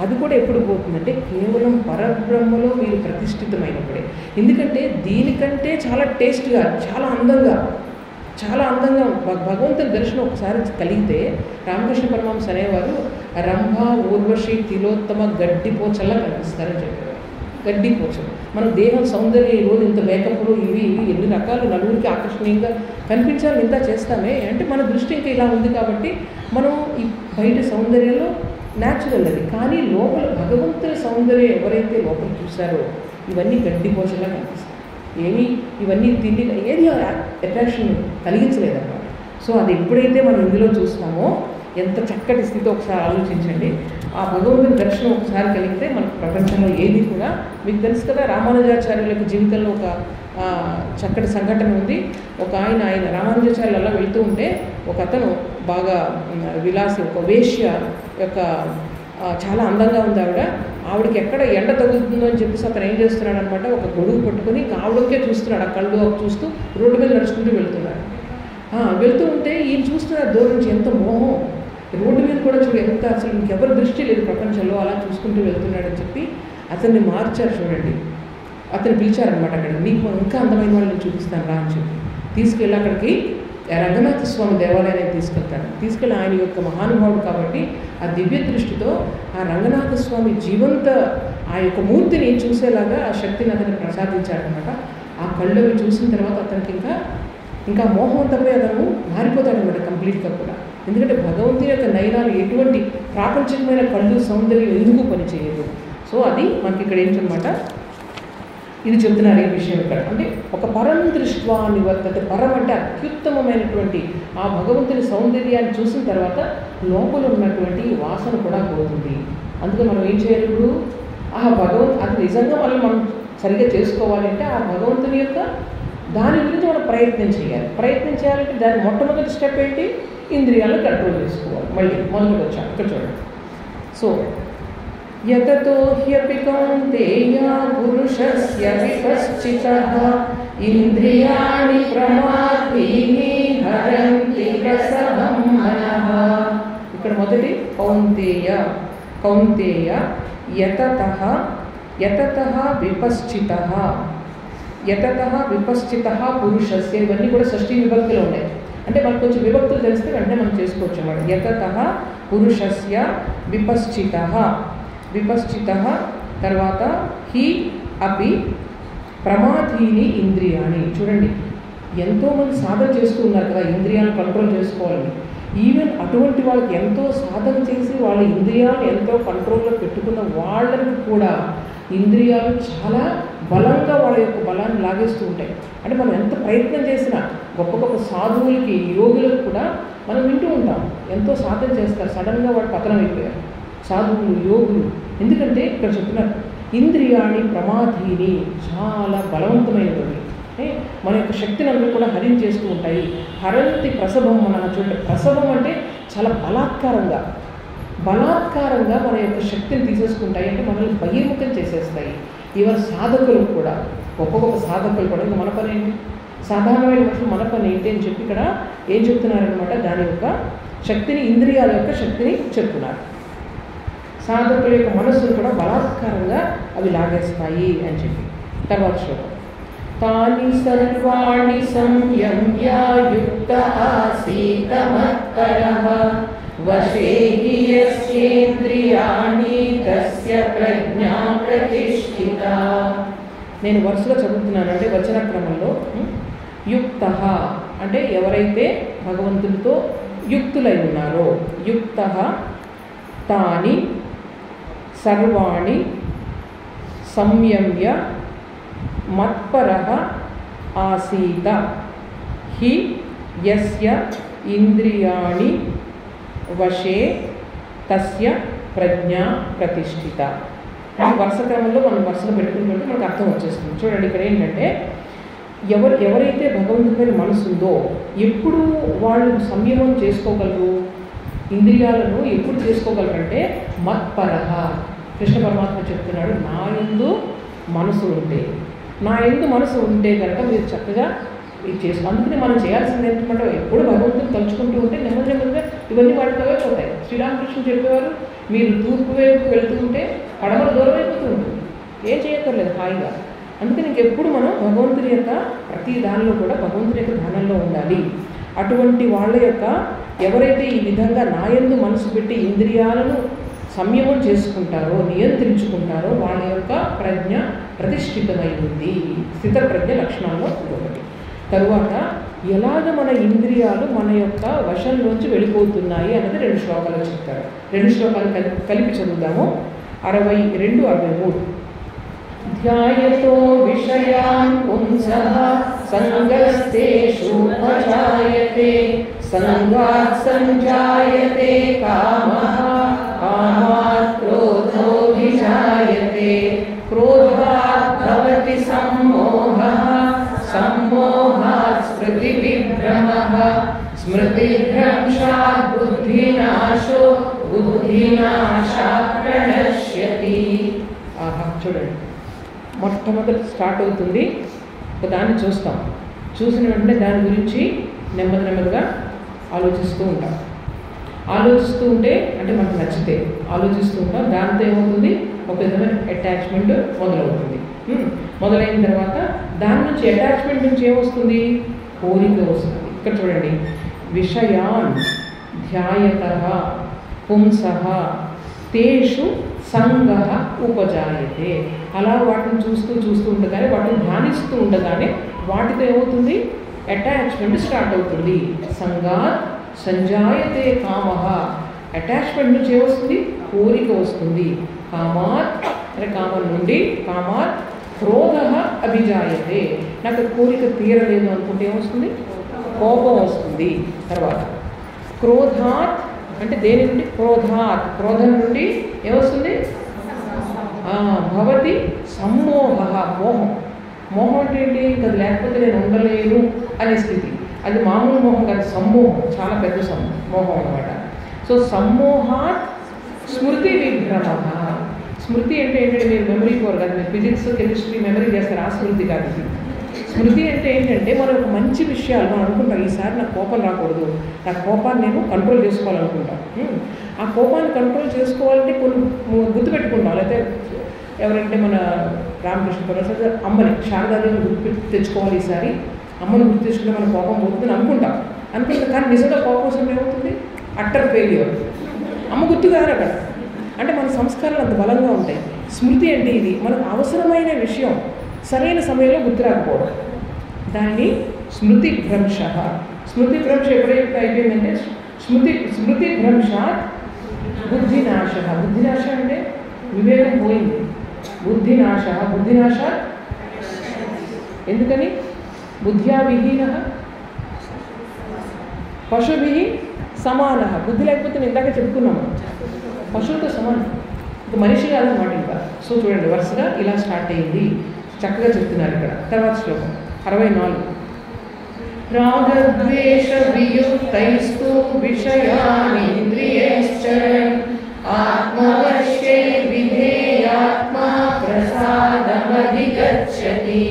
Speaker 1: అది కూడా ఎప్పుడు పోతుందంటే కేవలం పరబ్రహ్మలో మీరు ప్రతిష్ఠితమైనప్పుడే. ఎందుకంటే దీనికంటే చాలా టేస్ట్గా, చాలా అందంగా భగవంతుని దర్శనం ఒకసారి కలిగితే, రామకృష్ణ పరమహంస అనేవారు రంభ ఊర్వశి తిలోత్తమ గడ్డిపోచల్లా కనిపిస్తారని చెప్పారు. గడ్డిపోచలు మన దేహం సౌందర్యం, ఈరోజు ఇంత మేకప్లు ఇవి ఎన్ని రకాలు నలుగురికి ఆకర్షణీయంగా కనిపించాలని ఇంత చేస్తామే అంటే మన దృష్టి ఇంకా ఇలా ఉంది కాబట్టి మనం ఈ బయట సౌందర్యంలో న్యాచురల్ అది. కానీ లోపల భగవంతుని సౌందర్యం ఎవరైతే లోపల చూశారో ఇవన్నీ గడ్డిపోచల్లా కనిపిస్తాయి. ఇవన్నీ తిండి ఏది అట్రాక్షన్ కలిగించలేదన్నమాట. సో అది ఎప్పుడైతే మనం ఇందులో చూస్తామో ఎంత చక్కటి స్థితి ఒకసారి ఆలోచించండి. ఆ భగవంతుని దర్శనం ఒకసారి కలిగితే మనకు ప్రపంచంలో ఏది కూడా, మీకు తెలుసు కదా రామానుజాచార్యులకు జీవితంలో ఒక చక్కటి సంఘటన ఉంది. ఒక ఆయన రామానుజాచార్యులు అలా వెళ్తూ ఉంటే ఒక అతను బాగా విలాసి, ఒక వేశ్య యొక్క చాలా అందంగా ఉంది ఆవిడకి ఎక్కడ ఎండ తగులుతుందో అని చెప్పేసి అతను ఏం చేస్తున్నాడు అనమాట, ఒక గొడుగు పట్టుకొని ఆవిడకే చూస్తున్నాడు, ఆ కళ్ళు చూస్తూ రోడ్డు మీద నడుచుకుంటూ వెళ్తున్నాడు. వెళ్తూ ఉంటే ఈయన చూస్తున్నారు దూరం నుంచి, ఎంత మోహం, రోడ్డు మీద కూడా చూడు ఎంత, అసలు ఇంకెవరి దృష్టి లేదు ప్రపంచంలో, అలా చూసుకుంటూ వెళ్తున్నాడని చెప్పి అతన్ని మార్చారు. చూడండి, అతను పిలిచారనమాట అక్కడికి, నీకు ఇంకా అందమైన వాళ్ళని చూపిస్తాను రా అని చెప్పి తీసుకెళ్ళి అక్కడికి రంగనాథ స్వామి దేవాలయాన్ని తీసుకెళ్ళి ఆయన యొక్క మహానుభావుడు కాబట్టి ఆ దివ్య దృష్టితో ఆ రంగనాథ స్వామి జీవంత ఆ యొక్క మూర్తిని చూసేలాగా ఆ శక్తిని అతనికి ప్రసాదించాడనమాట. ఆ కళ్ళవి చూసిన తర్వాత అతనికి ఇంకా మోహవంతపై అతను మారిపోతాడనమాట కంప్లీట్గా కూడా. ఎందుకంటే భగవంతుని యొక్క నయనాలు ఎటువంటి ప్రాపంచికమైన కళ్ళు సౌందర్యం ఎందుకు పనిచేయదు. సో అది మనకి ఇక్కడ ఏంటనమాట, ఇది చెప్తున్నారు ఈ విషయం ఇక్కడ. అంటే ఒక పరం దృష్ట్వా నివర్తతే, పరం అంటే అత్యుత్తమమైనటువంటి ఆ భగవంతుని సౌందర్యాన్ని చూసిన తర్వాత లోపల ఉన్నటువంటి వాసన కూడా పోతుంది. అందుకే మనం ఏం చేయాలి ఇప్పుడు, అది నిజంగా మనం సరిగ్గా చేసుకోవాలంటే ఆ భగవంతుని యొక్క దాని గురించి మనం ప్రయత్నం చేయాలంటే దాని మొట్టమొదటి స్టెప్ ఏంటి, ఇంద్రియాలను కంట్రోల్ చేసుకోవాలి. మళ్ళీ మొదటికి వచ్చాం ఇక్కడ చూడండి. So యతతో happy Kaunteya పురుషస్య విపశ్చితః ఇంద్రియాణి ప్రమాథీని హరంతి రసభం మనః. ఇక్కడ మొదటి కౌంతేయ యతతః విపశ్చితః పురుషస్య. ఇవన్నీ కూడా షష్ఠీ విభక్తులు ఉన్నాయి. అంటే మనకు కొంచెం విభక్తులు తెలిస్తే వెంటనే మనం చేసుకోవచ్చు అన్నమాట. యతతః పురుషస్య విపశ్చితః తర్వాత హి అపి ప్రమాథీని ఇంద్రియాణి. చూడండి, ఎంతోమంది సాధన చేస్తూ ఉన్నారు కదా ఇంద్రియాలను కంట్రోల్ చేసుకోవాలని. ఈవెన్ అటువంటి వాళ్ళకి ఎంతో సాధన చేసి వాళ్ళ ఇంద్రియాలను ఎంతో కంట్రోల్లో పెట్టుకున్న వాళ్ళకి కూడా ఇంద్రియాలు చాలా బలంగా వాళ్ళ యొక్క బలాన్ని లాగేస్తూ ఉంటాయి. అంటే మనం ఎంత ప్రయత్నం చేసినా గొప్ప గొప్ప సాధువులకి యోగులకు కూడా మనం వింటూ ఉంటాం, ఎంతో సాధన చేస్తారు, సడన్గా వాళ్ళు పతనం అయిపోయారు సాధువులు యోగులు. ఎందుకంటే ఇక్కడ చెప్తున్నారు ఇంద్రియాణి ప్రమాధీని, చాలా బలవంతమైనవి, మన యొక్క శక్తిని అందరూ కూడా హరించేస్తూ ఉంటాయి. హరంతి ప్రసభం. మన చూడండి, ప్రసభం అంటే చాలా బలాత్కారంగా మన యొక్క శక్తిని తీసేసుకుంటాయి, అంటే మనల్ని బహిర్ముఖం చేసేస్తాయి. ఈవెన్ సాధకులు కూడా, గొప్ప గొప్ప సాధకులు కూడా, ఇంకా మన పని ఏంటి, సాధారణమైన మనుషులు మన పని ఏంటి అని చెప్పి ఇక్కడ ఏం చెప్తున్నారనమాట, దాని యొక్క శక్తిని, ఇంద్రియాల యొక్క శక్తిని చెప్తున్నారు. సాధకుల యొక్క మనస్సును కూడా బలాత్కారంగా అవి లాగేస్తాయి అని చెప్పి. తర్వాత శ్లోకం. తాని సర్వాణి సంయమ్య యుక్తః ఆసీత మత్పరః వశే హి యస్యేంద్రియాణి తస్య ప్రజ్ఞా ప్రతిష్ఠితా. నేను వరుసగా చదువుతున్నాను, అంటే వచన క్రమంలో. యుక్తః అంటే ఎవరైతే భగవంతునితో యుక్తులై ఉన్నారో, యుక్తః తాని సర్వాణి సంయమ్య మత్పరః ఆసీత హి యస్య ఇంద్రియాణి వశే తస్య ప్రజ్ఞా ప్రతిష్ఠిత. వరుస క్రమంలో మనం వరుసలో పెట్టుకుంటుంటే మనకు అర్థం వచ్చేస్తుంది. చూడండి, ఇక్కడ ఏంటంటే ఎవరైతే భగవంతుని మనసు ఉందో ఎప్పుడు వాళ్ళు సంయమం చేసుకోగలరు, ఇంద్రియాలను ఎప్పుడు చేసుకోగలరంటే మత్పరః. కృష్ణ పరమాత్మ చెప్తున్నాడు, నా యందు మనసు ఉంటే, నా యందు మనసు ఉంటే కనుక మీరు చక్కగా ఇది చేసుకో. అందుకని మనం చేయాల్సింది ఏంటంటే ఎప్పుడు భగవంతుని తలుచుకుంటూ ఉంటే నెమ్మది నెమ్మదిగా ఇవన్నీ వాటికవే పోతాయి. శ్రీరామకృష్ణ చెప్పేవారు, మీరు తూర్పు వైపు వెళుతూ ఉంటే పడమర దూరం అయిపోతూ ఉంటుంది, ఏం చేయక్కర్లేదు హాయిగా. అందుకని ఇంకెప్పుడు మనం భగవంతుని యొక్క ప్రతి దానిలో కూడా భగవంతుని యొక్క ధ్యానంలో ఉండాలి. అటువంటి వాళ్ళ యొక్క ఎవరైతే ఈ విధంగా నాయందు మనసు పెట్టి ఇంద్రియాలను సంయమం చేసుకుంటారో, నియంత్రించుకుంటారో వాళ్ళ యొక్క ప్రజ్ఞ ప్రతిష్ఠితమై ఉంది. స్థిత ప్రజ్ఞ లక్షణాల్లో ఒకటి. తరువాత ఎలాగ మన ఇంద్రియాలు మన యొక్క వశంలోంచి వెళ్ళిపోతున్నాయి అన్నది 2 శ్లోకాలు చెప్తారు. 2 శ్లోకాలు కలిపి చదువుదాము. 62, 63. ధ్యాయతో విషయాన్ పుంసః సంగస్తేషు ఉపజాయతే సంగాత్ సంజాయతే కామః కామాత్ క్రోధోభిజాయతే క్రోధాత్ భవతి సమ్మోహః సమ్మోహాత్ స్మృతివిభ్రమః స్మృతిభ్రంశాత్ బుద్ధినాశో బుద్ధినాశాత్ ప్రణశ్యతి. ఆహా, చూడండి, మొట్టమొదటి స్టార్ట్ అవుతుంది, దాన్ని చూస్తాం. చూసిన వెంటనే దాని గురించి నెమ్మదిగా ఆలోచిస్తూ ఉంటాం. ఆలోచిస్తూ ఉంటే అంటే మనకు నచ్చితే ఆలోచిస్తూ ఉంటాం. దాంతో ఏమవుతుంది, ఒక విధమైన అటాచ్మెంట్ మొదలవుతుంది. మొదలైన తర్వాత దాని నుంచి అటాచ్మెంట్ నుంచి ఏమొస్తుంది, కోరిక వస్తుంది. ఇక్కడ చూడండి, విషయాన్ ధ్యాయతః పుంసః తేషు సంగః ఉపజాయతే. అలా వాటిని చూస్తూ ఉండగానే, వాటిని ధ్యానిస్తూ ఉండగానే వాటితో ఏమవుతుంది, అటాచ్మెంట్ స్టార్ట్ అవుతుంది. సంగాత్ సంజాయతే కామః, అటాచ్మెంట్ నుంచి ఏమొస్తుంది, కోరిక వస్తుంది. కామాత్ అంటే కామం నుండి, కామాత్ క్రోధః అభిజాయతే, నాకు కోరిక తీరలేదు అనుకుంటే ఏమొస్తుంది, కోపం వస్తుంది. తర్వాత క్రోధాత్ అంటే దేని నుండి, క్రోధాత్ క్రోధం నుండి ఏమొస్తుంది, భవతి సమ్మోహ మోహం. మోహం అంటే ఏంటి, అది లేకపోతే నేను ఉండలేను అనే స్థితి. అది మామూలు మోహం కాదు, సమ్మోహం, చాలా పెద్ద మోహం అన్నమాట. సో సమ్మోహాత్ స్మృతి విభ్రమ. స్మృతి అంటే ఏంటంటే మీరు మెమరీ పవర్ కాదు, మీరు ఫిజిక్స్ కెమిస్ట్రీ మెమరీ చేస్తారు, ఆ స్మృతి కాదు. స్మృతి అంటే ఏంటంటే మనం ఒక మంచి విషయాలు మనం అనుకుంటాం, ఈసారి నాకు కోపం రాకూడదు, నా కోపాన్ని నేను కంట్రోల్ చేసుకోవాలనుకుంటాం. ఆ కోపాన్ని కంట్రోల్ చేసుకోవాలంటే కొన్ని గుర్తుపెట్టుకుంటాం. లేకపోతే ఎవరంటే మన రామకృష్ణ పరమహంస అమ్మని శారదాదేవిని గుర్తు తెచ్చుకోవాలి, ఈసారి అమ్మను గుర్తు తెచ్చుకుంటే మన కోపం పోతుందని అనుకుంటాం. కానీ నిజంగా కోపం కోసం ఏమవుతుంది, అట్టర్ ఫెయిల్యూర్. అమ్మ గుర్తు కాదు అక్కడ. అంటే మన సంస్కారాలు అంత బలంగా ఉంటాయి. స్మృతి అంటే ఇది మనకు అవసరమైన విషయం సరైన సమయంలో గుర్తు రాకపోవడం, దాన్ని స్మృతి భ్రంశ. స్మృతి భ్రంశ ఎప్పుడైతే అయిపోయిందంటే స్మృతి భ్రంశాత్ బుద్ధినాశ. బుద్ధినాశ అంటే వివేకం పోయింది. బుద్ధినాశ ఎందుకని, బుద్ధ్యా విహీన పశుభిః సమాన. బుద్ధి లేకపోతే నేను ఇందాక చెప్పుకున్నాము, పశువుతో సమానం, ఇంకా మనిషి కాదన్నమాట ఇంకా. సో చూడండి, వరుసగా ఇలా స్టార్ట్ అయ్యింది, చక్కగా చెప్తున్నారు ఇక్కడ. తర్వాత శ్లోకం 64. రాగద్వేష వియుక్తైస్తు విషయానింద్రియైశ్చరన్ ఆత్మవశ్యై విధేయాత్మా ప్రసాదమధిగచ్చతి.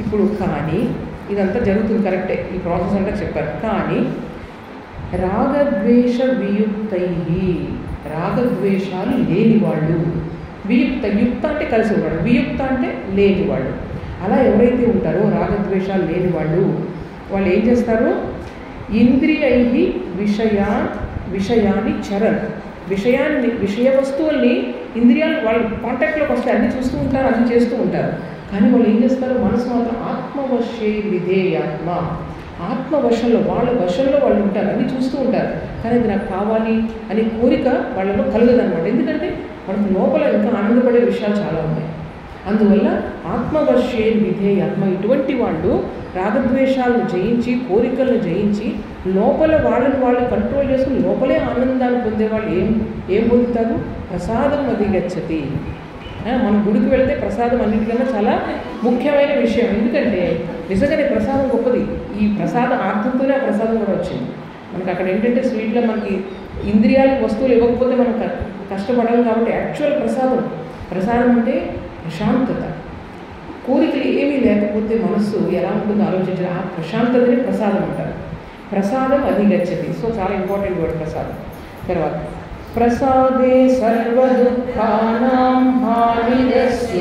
Speaker 1: ఇప్పుడు కానీ ఇదంతా జరుగుతుంది కరెక్టే, ఈ ప్రాసెస్ అంతా చెప్పారు. కానీ రాగద్వేష వియుక్తై, రాగద్వేషాలు లేనివాళ్ళు. వియుక్త, యుక్త అంటే కలిసి ఉన్నాడు, వియుక్త అంటే లేనివాళ్ళు. అలా ఎవరైతే ఉంటారో రాగద్వేషాలు లేనివాళ్ళు, వాళ్ళు ఏం చేస్తారు? ఇంద్రియై విషయాన్ని చరన్, విషయ వస్తువుల్ని ఇంద్రియాలు వాళ్ళు కాంటాక్ట్లోకి వస్తే అన్ని చూస్తూ ఉంటారు, అన్ని చేస్తూ ఉంటారు. కానీ వాళ్ళు ఏం చేస్తారు? మనసు మాత్రం ఆత్మవశే విధేయాత్మ, ఆత్మవశంలో వాళ్ళ వశంలో వాళ్ళు ఉంటారు, అన్ని చూస్తూ ఉంటారు. కానీ అది నాకు కావాలి అనే కోరిక వాళ్ళలో కలగదనమాట. ఎందుకంటే మనకు లోపల ఇంకా ఆనందపడే విషయాలు చాలా ఉన్నాయి. అందువల్ల ఆత్మవశే విధేయాత్మ, ఇటువంటి వాళ్ళు రాగద్వేషాలను జయించి, కోరికలను జయించి, లోపల వాళ్ళని వాళ్ళు కంట్రోల్ చేసుకుని లోపలే ఆనందాన్ని పొందేవాళ్ళు ఏం పొందుతారు? ప్రసాదం అధిగచ్చతి. మనం గుడికి వెళ్తే ప్రసాదం అన్నిటికన్నా చాలా ముఖ్యమైన విషయం. ఎందుకంటే నిజంగానే ప్రసాదం గొప్పది. ఈ ప్రసాదం అర్థంతోనే ఆ ప్రసాదం కూడా వచ్చింది మనకి. అక్కడ ఏంటంటే స్వీట్లో మనకి ఇంద్రియాలకు వస్తువులు ఇవ్వకపోతే మనం కష్టపడాలి. కాబట్టి యాక్చువల్ ప్రసాదం అంటే ప్రశాంతత. కోరికలు ఏమీ లేకపోతే మనస్సు ఎలా ఉంటుందో ఆలోచించాలి. ఆ ప్రశాంతతని ప్రసాదం అంటారు. ప్రసాదం అధిగచ్చతి. సో చాలా ఇంపార్టెంట్ వర్డ్ ప్రసాదం. తర్వాత ప్రసాదే సర్వదుఃఖానాం హానిరస్యోపజాయతే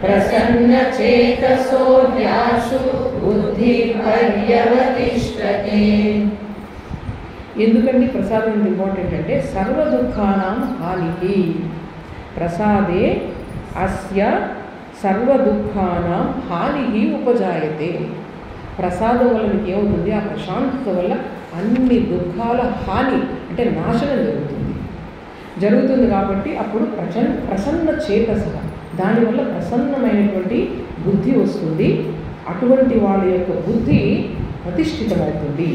Speaker 1: ప్రసన్నచేతసో ధ్యాసు బుద్ధి పర్యవతిష్ఠతే. ఎందుకండి ప్రసాదం ఇంపార్టెంట్ అంటే సర్వదుఃఖానాం హానికి, ప్రసాదే అస్య సర్వదుఃఖానాం హాని ఉపజాయతే. ప్రసాదం వల్ల మీకు ఏమవుతుంది? ఆ ప్రశాంతత వల్ల అన్ని దుఃఖాల హాని అంటే నాశనం జరుగుతుంది. కాబట్టి అప్పుడు ప్రసన్న చేతస, దానివల్ల ప్రసన్నమైనటువంటి బుద్ధి వస్తుంది. అటువంటి వాళ్ళ యొక్క బుద్ధి ప్రతిష్ఠితమవుతుంది.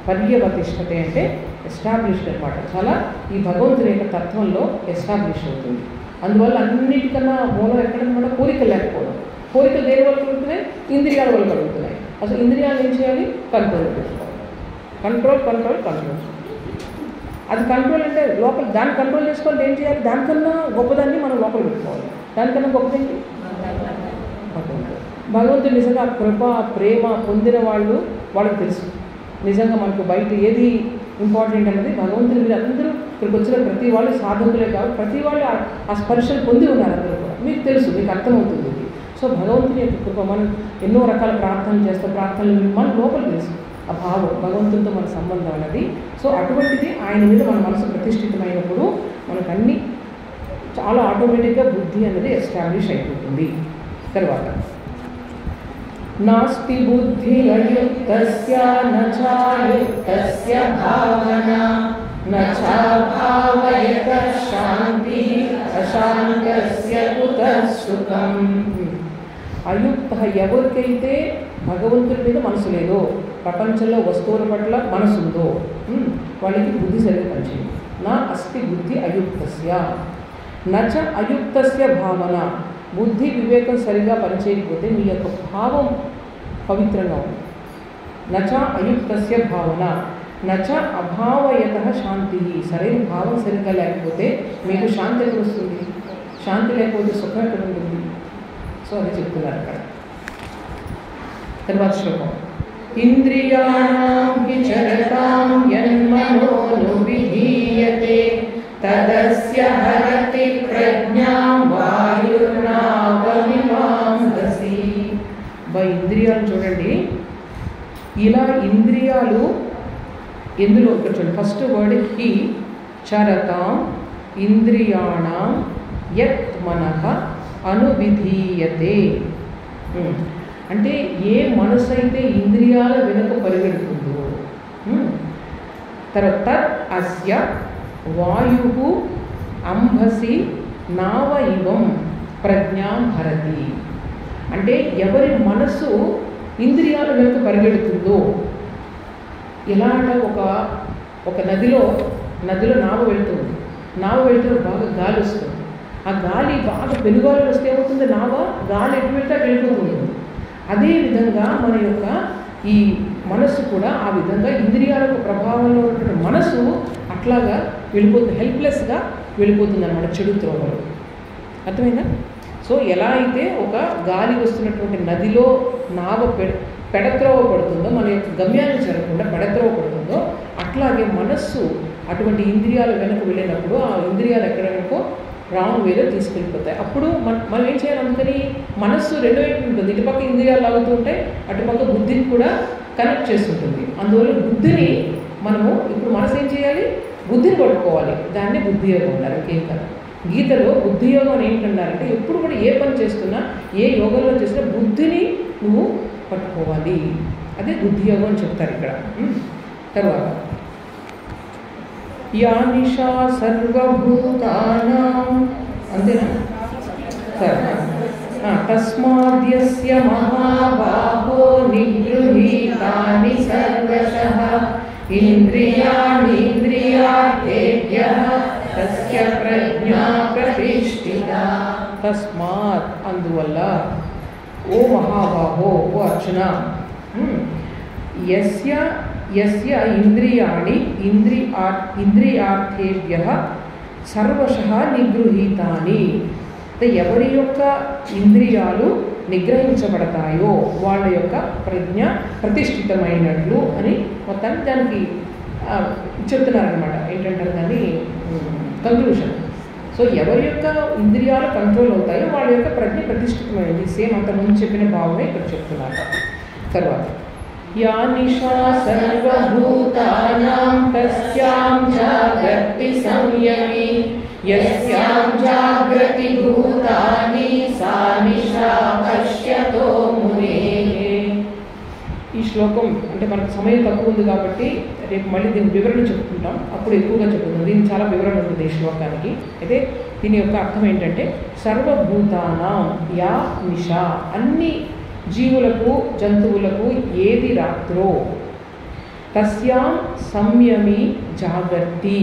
Speaker 1: పర్యవతిష్ఠతే అంటే ఎస్టాబ్లిష్డ్ అనమాట. చాలా ఈ భగవంతుని యొక్క తత్వంలో ఎస్టాబ్లిష్ అవుతుంది. అందువల్ల అన్నిటికన్నా మూలం ఎక్కడన్నా కోరికలు లేకపోవడం. కోరికలు దేని వల్ల కలుగుతున్నాయి? ఇంద్రియాల వల్ల కలుగుతున్నాయి. అసలు ఇంద్రియాలు ఏం చేయాలి? కంట్రోల్ చేసుకోవాలి. కంట్రోల్. అది కంట్రోల్ అంటే లోపల దాన్ని కంట్రోల్ చేసుకోవాలి. ఏం చేయాలి? దానికన్నా గొప్పదాన్ని మనం లోపల పెట్టుకోవాలి. దానికన్నా గొప్పదేంటి? భగవంతుడు నిజంగా కృప, ప్రేమ పొందిన వాళ్ళకి తెలుసు నిజంగా మనకు బయట ఏది ఇంపార్టెంట్ అన్నది. భగవంతుని మీరు అందరూ ఇక్కడికి వచ్చిన ప్రతి వాళ్ళు సాధకులే కాదు, ప్రతి వాళ్ళు ఆ స్పర్శను పొంది ఉన్నారు అందరూ కూడా. మీకు తెలుసు, మీకు అర్థమవుతుంది. సో భగవంతుని యొక్క కృప, మనం ఎన్నో రకాల ప్రార్థనలు చేస్తాం, ప్రార్థనలు మన లోపల తెలుసు ఆ భావం, భగవంతునితో మన సంబంధం అన్నది. సో అటువంటిది ఆయన మీద మన మనసు ప్రతిష్ఠితమైనప్పుడు మనకు అన్ని చాలా ఆటోమేటిక్గా బుద్ధి అనేది ఎస్టాబ్లిష్ అయిపోతుంది. తర్వాత నాస్తి బుద్ధి అయుక్తస్య నచాయుక్తస్య భావనా నచాభావయత శాంతి అశాంతస్య కుతః సుఖం. అయుక్త, ఎవరికైతే భగవంతుడి మీద మనసు లేదో, ప్రపంచంలో వస్తువుల పట్ల మనసు ఉందో వాళ్ళకి బుద్ధి సరిగ్గా పనిచేయదు. నా అస్తి బుద్ధి అయుక్తస్య నచ అయుక్తస్య భావన, బుద్ధి వివేకం సరిగా పనిచేయకపోతే మీ యొక్క భావం పవిత్రంగా ఉంది. నచ అయుక్తస్య భావన నచ అభావయత శాంతి, సరైన భావం సరిగ్గా లేకపోతే మీకు శాంతి ఎక్కడ వస్తుంది? శాంతి లేకపోతే సుఖం ఎక్కడ ఉంటుంది? సో అది చెప్తున్నారు అక్కడ. తర్వాత శ్లోకం ఇంద్రియాణాం విచరతాం యన్మనోను విధీయతే తదస్య హరతి ప్రజ్ఞాం వాయుర్నావమివాంససి. ఇంద్రియాలు చూడండి, ఇలా ఇంద్రియాలు ఎందులో ఇక్కడ చూడండి, ఫస్ట్ వర్డ్ హి చరతాం ఇంద్రియాణాం యత్ మనః అనువిధీయతే. అంటే ఏ మనసు అయితే ఇంద్రియాల వెనుక పరిగెడుతుందో, తర్వాత తత్ అస్య వాయు అంభసి నావ ఇవం ప్రజ్ఞాం హరతి. అంటే ఎవరి మనసు ఇంద్రియాల వెనుక పరిగెడుతుందో, ఎలా అంటే ఒక నదిలో నావ వెళ్తుంది, బాగా గాలి వస్తుంది. ఆ గాలి బాగా పెనుగాలి వస్తే ఏమవుతుంది? గాలి ఎటు వెళ్తే అటు వెళ్ళిపోతుంది. అదేవిధంగా మన యొక్క ఈ మనస్సు కూడా ఆ విధంగా ఇంద్రియాలకు ప్రభావంలో ఉన్నటువంటి మనసు అట్లాగా వెళ్ళిపోతుంది, హెల్ప్లెస్గా వెళ్ళిపోతుంది అన్నమాట, చెడు త్రోవలో. అర్థమైందా? సో ఎలా అయితే ఒక గాలి వస్తున్నటువంటి నదిలో నావ పెడత్రోవ పడుతుందో, మన యొక్క గమ్యాన్ని చేరకుండా పెడత్రోవ పడుతుందో, అట్లాగే మనస్సు అటువంటి ఇంద్రియాలు వెనక్కి వెళ్ళినప్పుడు ఆ ఇంద్రియాలు ఎక్కడెక్కడికో రాంగ్ వేలో తీసుకెళ్ళిపోతాయి. అప్పుడు మనం ఏం చేయాలి? అందుకని మనస్సు రెండు వైపు ఉంటుంది. ఇటుపక్క ఇంద్రియాలు లాగుతూ ఉంటాయి, అటుపక్క బుద్ధిని కూడా కనెక్ట్ చేస్తుంటుంది. అందువల్ల బుద్ధిని మనము ఇప్పుడు మనసు ఏం చేయాలి? బుద్ధిని పట్టుకోవాలి. దాన్ని బుద్ధి యోగం అంటారు. ఇంకేం కాదు. గీతలో బుద్ధి యోగం అని ఏంటన్నారంటే ఎప్పుడు కూడా ఏ పని చేస్తున్నా, ఏ యోగంలో చేసినా బుద్ధిని నువ్వు పట్టుకోవాలి. అదే బుద్ధి యోగం అని చెప్తారు ఇక్కడ. తర్వాత యా నిషా సర్వభూతానాం, అంతేనా? సరే. తస్మాద్యస్య మహాబాహో నిగృహీతాని సర్వశః ఇంద్రియాణీంద్రియార్థేభ్యః తస్య ప్రజ్ఞా ప్రతిష్ఠితా. తస్మాత్, అందువల్ల, ఓ మహాబాహో, ఓ అర్జున, యస్య ఇంద్రియాణి ఇంద్రియార్థేభ్యః సర్వశః నిగృహీతాని. ఎవరి యొక్క ఇంద్రియాలు నిగ్రహించబడతాయో వాళ్ళ యొక్క ప్రజ్ఞ ప్రతిష్ఠితమైనట్లు అని మొత్తాన్ని దానికి చెప్తున్నారనమాట. ఏంటంటారు దాన్ని కంక్లూషన్. సో ఎవరి యొక్క ఇంద్రియాలు కంట్రోల్ అవుతాయో వాళ్ళ యొక్క ప్రజ్ఞ ప్రతిష్ఠితమైనది. సేమ్ అంతకుముందు చెప్పిన భావమే ఇక్కడ చెప్తున్నారు. తర్వాత యా నిషా సర్వభూతానాం తస్యాం జాగ్రత్తి సంయమి యస్యాం జాగ్రత్తి భూతాని సా నిషా పశ్యతో మునేః. ఈ శ్లోకం అంటే మనకు సమయం తక్కువ ఉంది కాబట్టి రేపు మళ్ళీ దీని వివరణ చెప్పుకుంటాం. అప్పుడు ఎక్కువగా చెప్పుకుంటాం. దీనికి చాలా వివరణ ఉంటుంది ఈ శ్లోకానికి. అయితే దీని యొక్క అర్థం ఏంటంటే సర్వభూతానాం యా నిషా, అన్ని జీవులకు జంతువులకు ఏది రాత్రో, తస్యాం సంయమి జాగర్తి,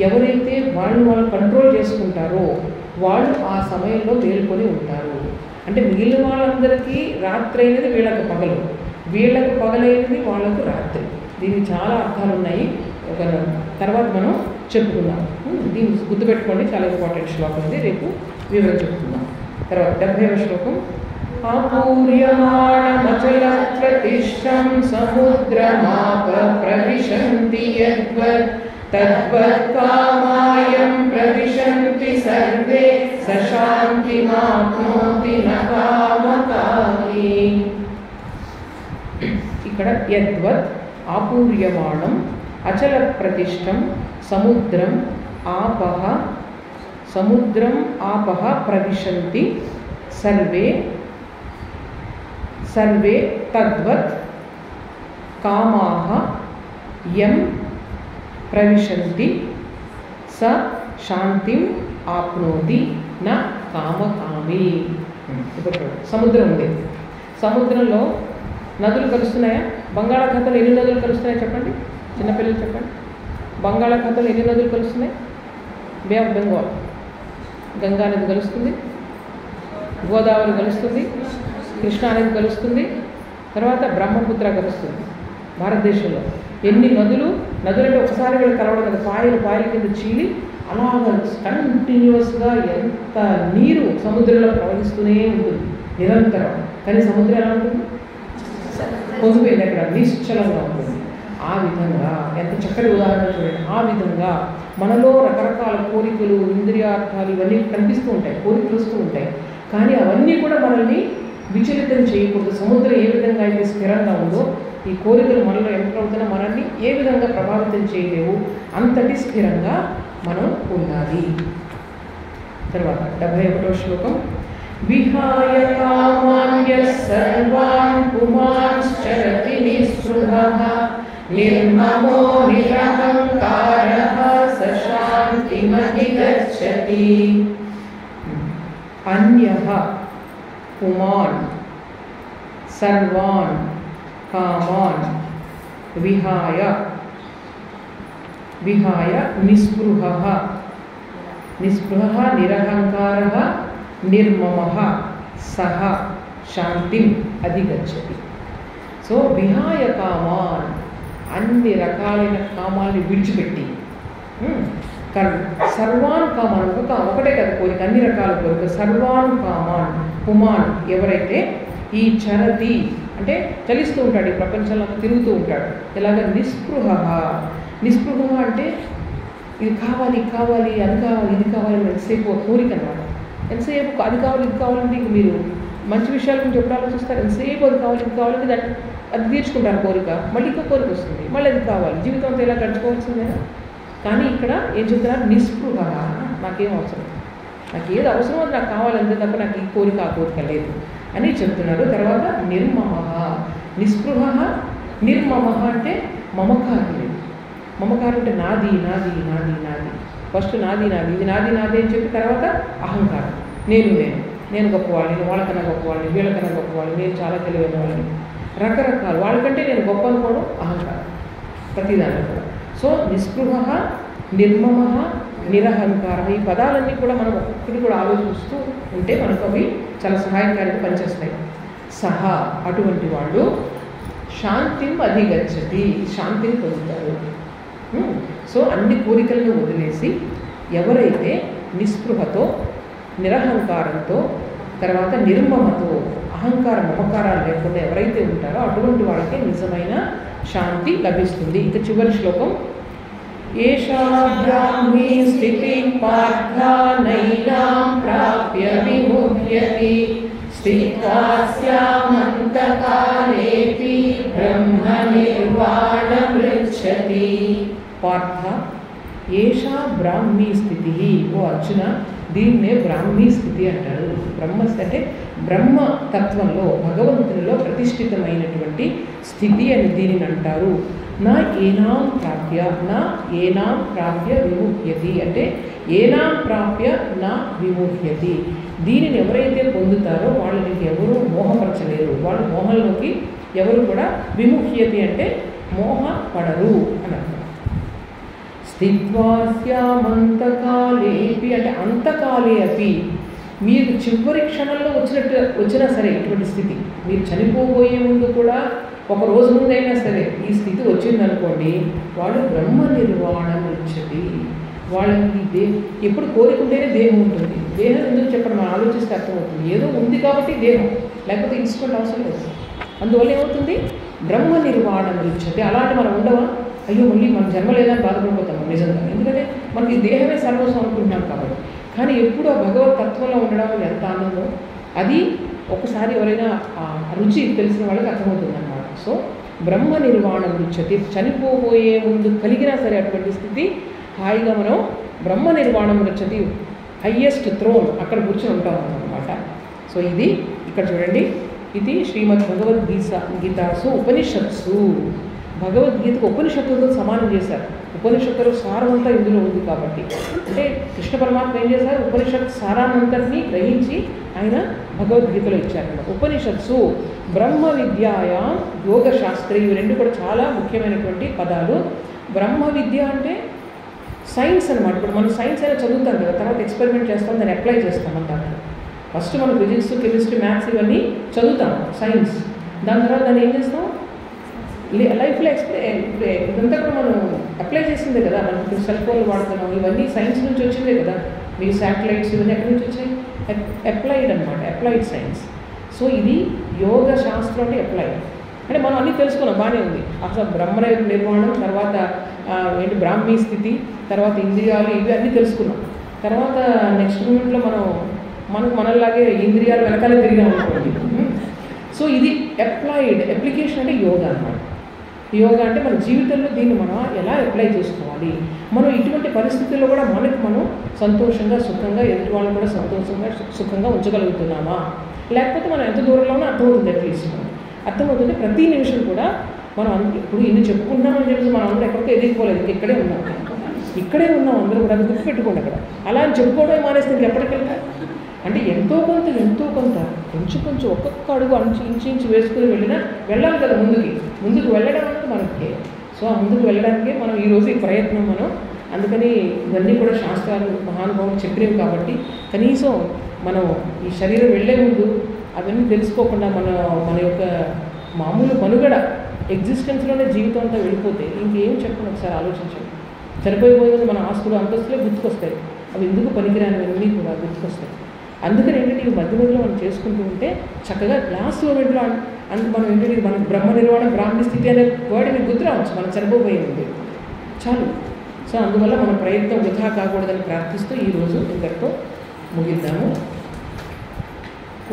Speaker 1: ఎవరైతే వాళ్ళు కంట్రోల్ చేసుకుంటారో వాళ్ళు ఆ సమయంలో మేలుకొని ఉంటారు. అంటే మిగిలిన వాళ్ళందరికీ రాత్రి అయినది వీళ్ళకి పగలు, వీళ్ళకు పగలైనది వాళ్ళకు రాత్రి. దీనికి చాలా అర్థాలు ఉన్నాయి. ఒక తర్వాత మనం చెప్పుకుందాం. దీన్ని గుర్తుపెట్టుకోండి, చాలా ఇంపార్టెంట్ శ్లోకం ఉంది. రేపు వివరణ చెప్పుకుందాం. తర్వాత 70వ శ్లోకం. ఆపూర్యమాణమచలత్రతిష్టం సముద్రమాప ప్రవిశంతి యద్వత్ తద్వత్ కామాయం ప్రవిశంతి సర్వే సశాంతిమాప్నోతి న కామకామి. ఇక్కడ యద్వత్ ఆపూర్యమాణం అచల ప్రతిష్టం సముద్రం ఆపహ ప్రవిశంతి సర్వే తద్వత్ కామాః యం ప్రవిశంతి స శాంతిం ఆప్నోతి న కామకామి. ఇప్పుడు సముద్రం ఉంది. సముద్రంలో నదులు కలుస్తున్నాయా? బంగాళాఖాతంలో ఎన్ని నదులు కలుస్తున్నాయి చెప్పండి, చిన్నపిల్లలు చెప్పండి. బంగాళాఖాతంలో ఎన్ని నదులు కలుస్తున్నాయి? బే ఆఫ్ బెంగాల్, గంగా నది కలుస్తుంది, గోదావరి కలుస్తుంది, కృష్ణా నది కలుస్తుంది, తర్వాత బ్రహ్మపుత్ర కలుస్తుంది. భారతదేశంలో ఎన్ని నదులు అంటే ఒకసారి వీళ్ళు కలవడం కదా, పాయల కింద చీలి అలాగ కంటిన్యూస్గా ఎంత నీరు సముద్రంలో ప్రవహిస్తూనే ఉంటుంది నిరంతరం. కానీ సముద్రం ఎలా ఉంటుంది? పొంగిపోయింది, అక్కడ నిశ్చలంగా ఉంటుంది. ఆ విధంగా ఎంత చక్కటి ఉదాహరణ చూడండి. ఆ విధంగా మనలో రకరకాల కోరికలు, ఇంద్రియార్థాలు ఇవన్నీ కనిపిస్తూ ఉంటాయి, కోరికలు వస్తూ ఉంటాయి. కానీ అవన్నీ కూడా మనల్ని విచలితం చేయకూడదు. సముద్రం ఏ విధంగా అయితే స్థిరంగా ఉందో ఈ కోరికలు మనలో ఎంటర్ అవుతున్నా మనల్ని ఏ విధంగా ప్రభావితం చేయలేవు, అంతటి స్థిరంగా మనం ఉండాలి. తర్వాత 71వ శ్లోకం. విహాయ కామాన్యః సర్వాన్ పుమాంశ్చరతి నిస్పృహః నిర్మమో నిరహంకారః స శాంతిమధిగచ్చతి. అన్యః పుమాన్ సర్వాన్ కామాన్ విహాయ నిస్పృహః నిరహంకారః నిర్మమః సహ శాంతిం అధిగచ్చతి. సో విహాయ కామాన్, అన్ని రకాలైన కామాల్ని విడిచిపెట్టి, సర్వాన్ కామాన్, ఒకటే కదా కోరిక, అన్ని రకాల కోరిక. సర్వాన్ కామాన్ పుమాన్, ఎవరైతే ఈ చరతి అంటే చలిస్తూ ఉంటాడు, ఈ ప్రపంచంలో తిరుగుతూ ఉంటాడు. ఇలాగ నిస్పృహ అంటే ఇది కావాలి కావాలి అది కావాలి ఇది కావాలి ఎంతసేపు కోరిక అనమాట. ఎంతసేపు అది కావాలి ఇది కావాలంటే ఇంక మీరు మంచి విషయాల గురించి ఎప్పుడు ఆలోచిస్తారు? ఎంతసేపు అది కావాలి ఇది కావాలంటే దాన్ని అది తీర్చుకుంటారు కోరిక, మళ్ళీ ఇంకో కోరిక వస్తుంది, మళ్ళీ అది కావాలి, జీవితం అంతా ఇలా గడుచుకోవాల్సిందేనా? కానీ ఇక్కడ ఏం చెప్తున్నారు? నిస్పృహ, నాకేం అవసరం, నాకు ఏది అవసరమో అది నాకు కావాలంటే తప్ప నాకు ఈ కోరిక ఆ కోరిక లేదు అని చెప్తున్నారు. తర్వాత నిర్మమ, నిస్పృహ నిర్మమ అంటే మమకారం లేదు. మమకారం అంటే నాది నాది నాది నాది, ఫస్ట్ నాది నాది ఇది నాది నాది అని చెప్పి తర్వాత అహంకారం, నేను నేను నేను గొప్పవాళ్ళని, వాళ్ళకన్నా గొప్పవాళ్ళని, వీళ్ళకన్నా గొప్పవాళ్ళని, నేను చాలా తెలివైన వాళ్ళని, రకరకాలు వాళ్ళకంటే నేను గొప్ప అనుకోవడం అహంకారం ప్రతిదాన్ని కూడా. సో నిస్పృహ నిర్మమ నిరహంకార, ఈ పదాలన్నీ కూడా మనం ఒక్కటి కూడా ఆలోచిస్తూ ఉంటే మనకు అవి చాలా సహాయకారిగా పనిచేస్తాయి. సహా అటువంటి వాళ్ళు శాంతిని అధిగచ్చతి, శాంతిని పొందుతారు. సో అన్ని కోరికలను వదిలేసి ఎవరైతే నిస్పృహతో నిరహంకారంతో తర్వాత నిర్మమతో అహంకార మమకారాలు లేకుండా ఎవరైతే ఉంటారో అటువంటి వాళ్ళకి నిజమైన శాంతి లభిస్తుంది. ఇక చివరి శ్లోకం, ఏషా బ్రాహ్మీ స్థితి పార్థ నైనాం ప్రాప్య విముహ్యతి స్థిత్వాస్యామంతకాలేపి బ్రహ్మ నిర్వాణమృచ్చతి. పార్థ ఏషా బ్రాహ్మీ స్థితి, ఓ అర్జున దీన్నే బ్రాహ్మీ స్థితి అంటారు. బ్రహ్మ అంటే బ్రహ్మతత్వంలో భగవంతునిలో ప్రతిష్ఠితమైనటువంటి స్థితి అని దీనిని అంటారు. నా ఏనాం ప్రాప్య, నా ఏనాం ప్రాప్య విముహ్యతి అంటే ఏనాం ప్రాప్య నా విముహ్యతి, దీనిని ఎవరైతే పొందుతారో వాళ్ళని ఎవరూ మోహపరచలేరు, వాళ్ళు మోహంలోకి ఎవరు కూడా విముహ్యతి అంటే మోహపడరు అని అర్థం. స్థిత్వాస్యామంతకాలేపి అంటే అంతకాలే అపి, మీకు చివరి క్షణంలో వచ్చినా సరే ఇటువంటి స్థితి, మీరు చనిపోబోయే ముందు కూడా ఒక రోజు ముందైనా సరే ఈ స్థితి వచ్చిందనుకోండి, వాళ్ళు బ్రహ్మ నిర్వాణం వచ్చేది. వాళ్ళకి ఎప్పుడు కోరికుంటేనే దేహం ఉంటుంది. దేహం ఎందుకు చెప్పడం మనం ఆలోచిస్తే అర్థమవుతుంది. ఏదో ఉంది కాబట్టి దేహం, లేకపోతే ఇన్స్ట్రుమెంట్ అవసరం లేదు. అందువల్ల ఏమవుతుంది? బ్రహ్మ నిర్వాణం వచ్చేది. అలాంటి మనం ఉండవా? అయ్యో మళ్ళీ మన జన్మ లేదని బాధపడిపోతాం నిజంగా, ఎందుకంటే మనకి దేహమే సర్వస్వం అనుకుంటున్నాం కాబట్టి. కానీ ఎప్పుడు ఆ భగవత్ తత్వంలో ఉండడం ఎంత ఆనందం, అది ఒకసారి ఎవరైనా ఆ రుచి తెలిసిన వాళ్ళకి అర్థమవుతుంది అన్నమాట. సో బ్రహ్మ నిర్వాణం రుచతి, చనిపోబోయే ముందు కలిగినా సరే అటువంటి స్థితి హాయిగా మనం బ్రహ్మ నిర్వాణం రుచతి, హయ్యెస్ట్ థ్రోన్ అక్కడ కూర్చొని ఉంటాం అన్నమాట. సో ఇది ఇక్కడ చూడండి, ఇది శ్రీమద్ భగవద్గీతాసు ఉపనిషత్సు, భగవద్గీతకు ఉపనిషత్తుతో సమానం చేశారు. ఉపనిషత్తుల సారమంతా ఇందులో ఉంది కాబట్టి, అంటే కృష్ణ పరమాత్మ ఏం చేశారు? ఉపనిషత్ సారానంతరినీ గ్రహించి ఆయన భగవద్గీతలో ఇచ్చారన్నమాట. ఉపనిషత్సు బ్రహ్మ విద్యాయాం యోగ శాస్త్రి, ఇవి రెండు కూడా చాలా ముఖ్యమైనటువంటి పదాలు. బ్రహ్మ విద్య అంటే సైన్స్ అనమాట. ఇప్పుడు మనం సైన్స్ అయినా చదువుతాం కదా, తర్వాత ఎక్స్పెరిమెంట్ చేస్తాం, దాన్ని అప్లై చేస్తాం అంటారు. ఫస్ట్ మనం ఫిజిక్స్ కెమిస్ట్రీ మ్యాథ్స్ ఇవన్నీ చదువుతాం సైన్స్, దాని తర్వాత దాన్ని ఏం చేస్తాం లైఫ్లో ఇదంతా కూడా మనం అప్లై చేసిందే కదా. మనకి సెల్ ఫోన్లు వాడుతున్నాం, ఇవన్నీ సైన్స్ నుంచి వచ్చిందే కదా. మీ శాటిలైట్స్ ఇవన్నీ ఎక్కడి నుంచి వచ్చాయి? అప్లైడ్ అనమాట, అప్లైడ్ సైన్స్. సో ఇది యోగ శాస్త్రం అంటే అప్లైడ్ అంటే మనం అన్నీ తెలుసుకున్నాం, బాగానే ఉంది. అసలు బ్రహ్మ నిర్మాణం, తర్వాత ఏంటి బ్రాహ్మీ స్థితి, తర్వాత ఇంద్రియాలు, ఇవి అన్నీ తెలుసుకున్నాం. తర్వాత నెక్స్ట్ మూమెంట్లో మనలాగే ఇంద్రియాలు వెనకాలే తిరిగాం అనుకోండి. సో ఇది అప్లైడ్, అప్లికేషన్ అంటే యోగా అన్నమాట. యోగా అంటే మన జీవితంలో దీన్ని మనం ఎలా అప్లై చేసుకోవాలి, మనం ఇటువంటి పరిస్థితుల్లో కూడా మనం సంతోషంగా సుఖంగా ఎదుటి వాళ్ళని కూడా సంతోషంగా సుఖంగా ఉంచగలుగుతున్నామా, లేకపోతే మనం ఎంత దూరంలోనో అర్థమవుతుంది. అట్లీస్ట్ అర్థమవుతుంది. ప్రతి నిమిషం కూడా మనం ఇప్పుడు ఇన్ని చెప్పుకుంటున్నామని చెప్పేసి మనం అందరూ ఎక్కడికో ఎదిగిపోలేదు, ఇక్కడే ఉన్నాం అందరూ కూడా. అది గుర్తుపెట్టుకోండి అక్కడ. అలా అని చెప్పుకోవడం మానేస్తే ఇంకెప్పటికి వెళ్తాం అంటే ఎంతో కొంత కొంచెం ఒక్కొక్క అడుగు ఇంచు వేసుకుని వెళ్ళాలి కదా ముందుకు వెళ్ళడం అంటే మనకి. సో ఆ ముందుకు వెళ్ళడానికే మనం ఈరోజు ఈ ప్రయత్నం అందుకని ఇవన్నీ కూడా శాస్త్రాలు మహానుభావులు చెప్పినవి కాబట్టి కనీసం మనం ఈ శరీరం వెళ్ళే ముందు అవన్నీ తెలుసుకోకుండా మన యొక్క మామూలు మనుగడ ఎగ్జిస్టెన్స్లోనే జీవితం అంతా వెళ్ళిపోతే ఇంకేం చెప్పండి ఒకసారి ఆలోచించండి. చనిపోయిపోయేది మన ఆస్తులు అంతస్తులే గుర్తుకొస్తాయి, అవి ఎందుకు పనికిరానివన్నీ కూడా గుర్తుకొస్తాయి. అందుకని ఏంటంటే ఈ మధ్య మధ్యలో మనం చేసుకుంటూ ఉంటే చక్కగా లాస్ట్ మూమెంట్లో మనం ఏంటంటే మనకు బ్రహ్మ నిర్వాణం బ్రాహ్మీ స్థితి అనే వర్డ్ మీకు గుర్తు రావచ్చు మనం చనిపోబోయే ఉంది చాలు. సో సో అందువల్ల మన ప్రయత్నం వృధా కాకూడదని ప్రార్థిస్తూ ఈరోజు ఇంతటితో ముగిద్దాము.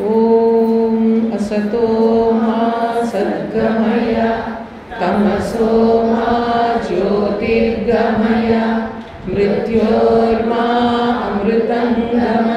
Speaker 1: ఓం అసతో మా సద్గమయ తమసో మా జ్యోతిర్గమయ మృత్యోర్మా అమృతం గమయ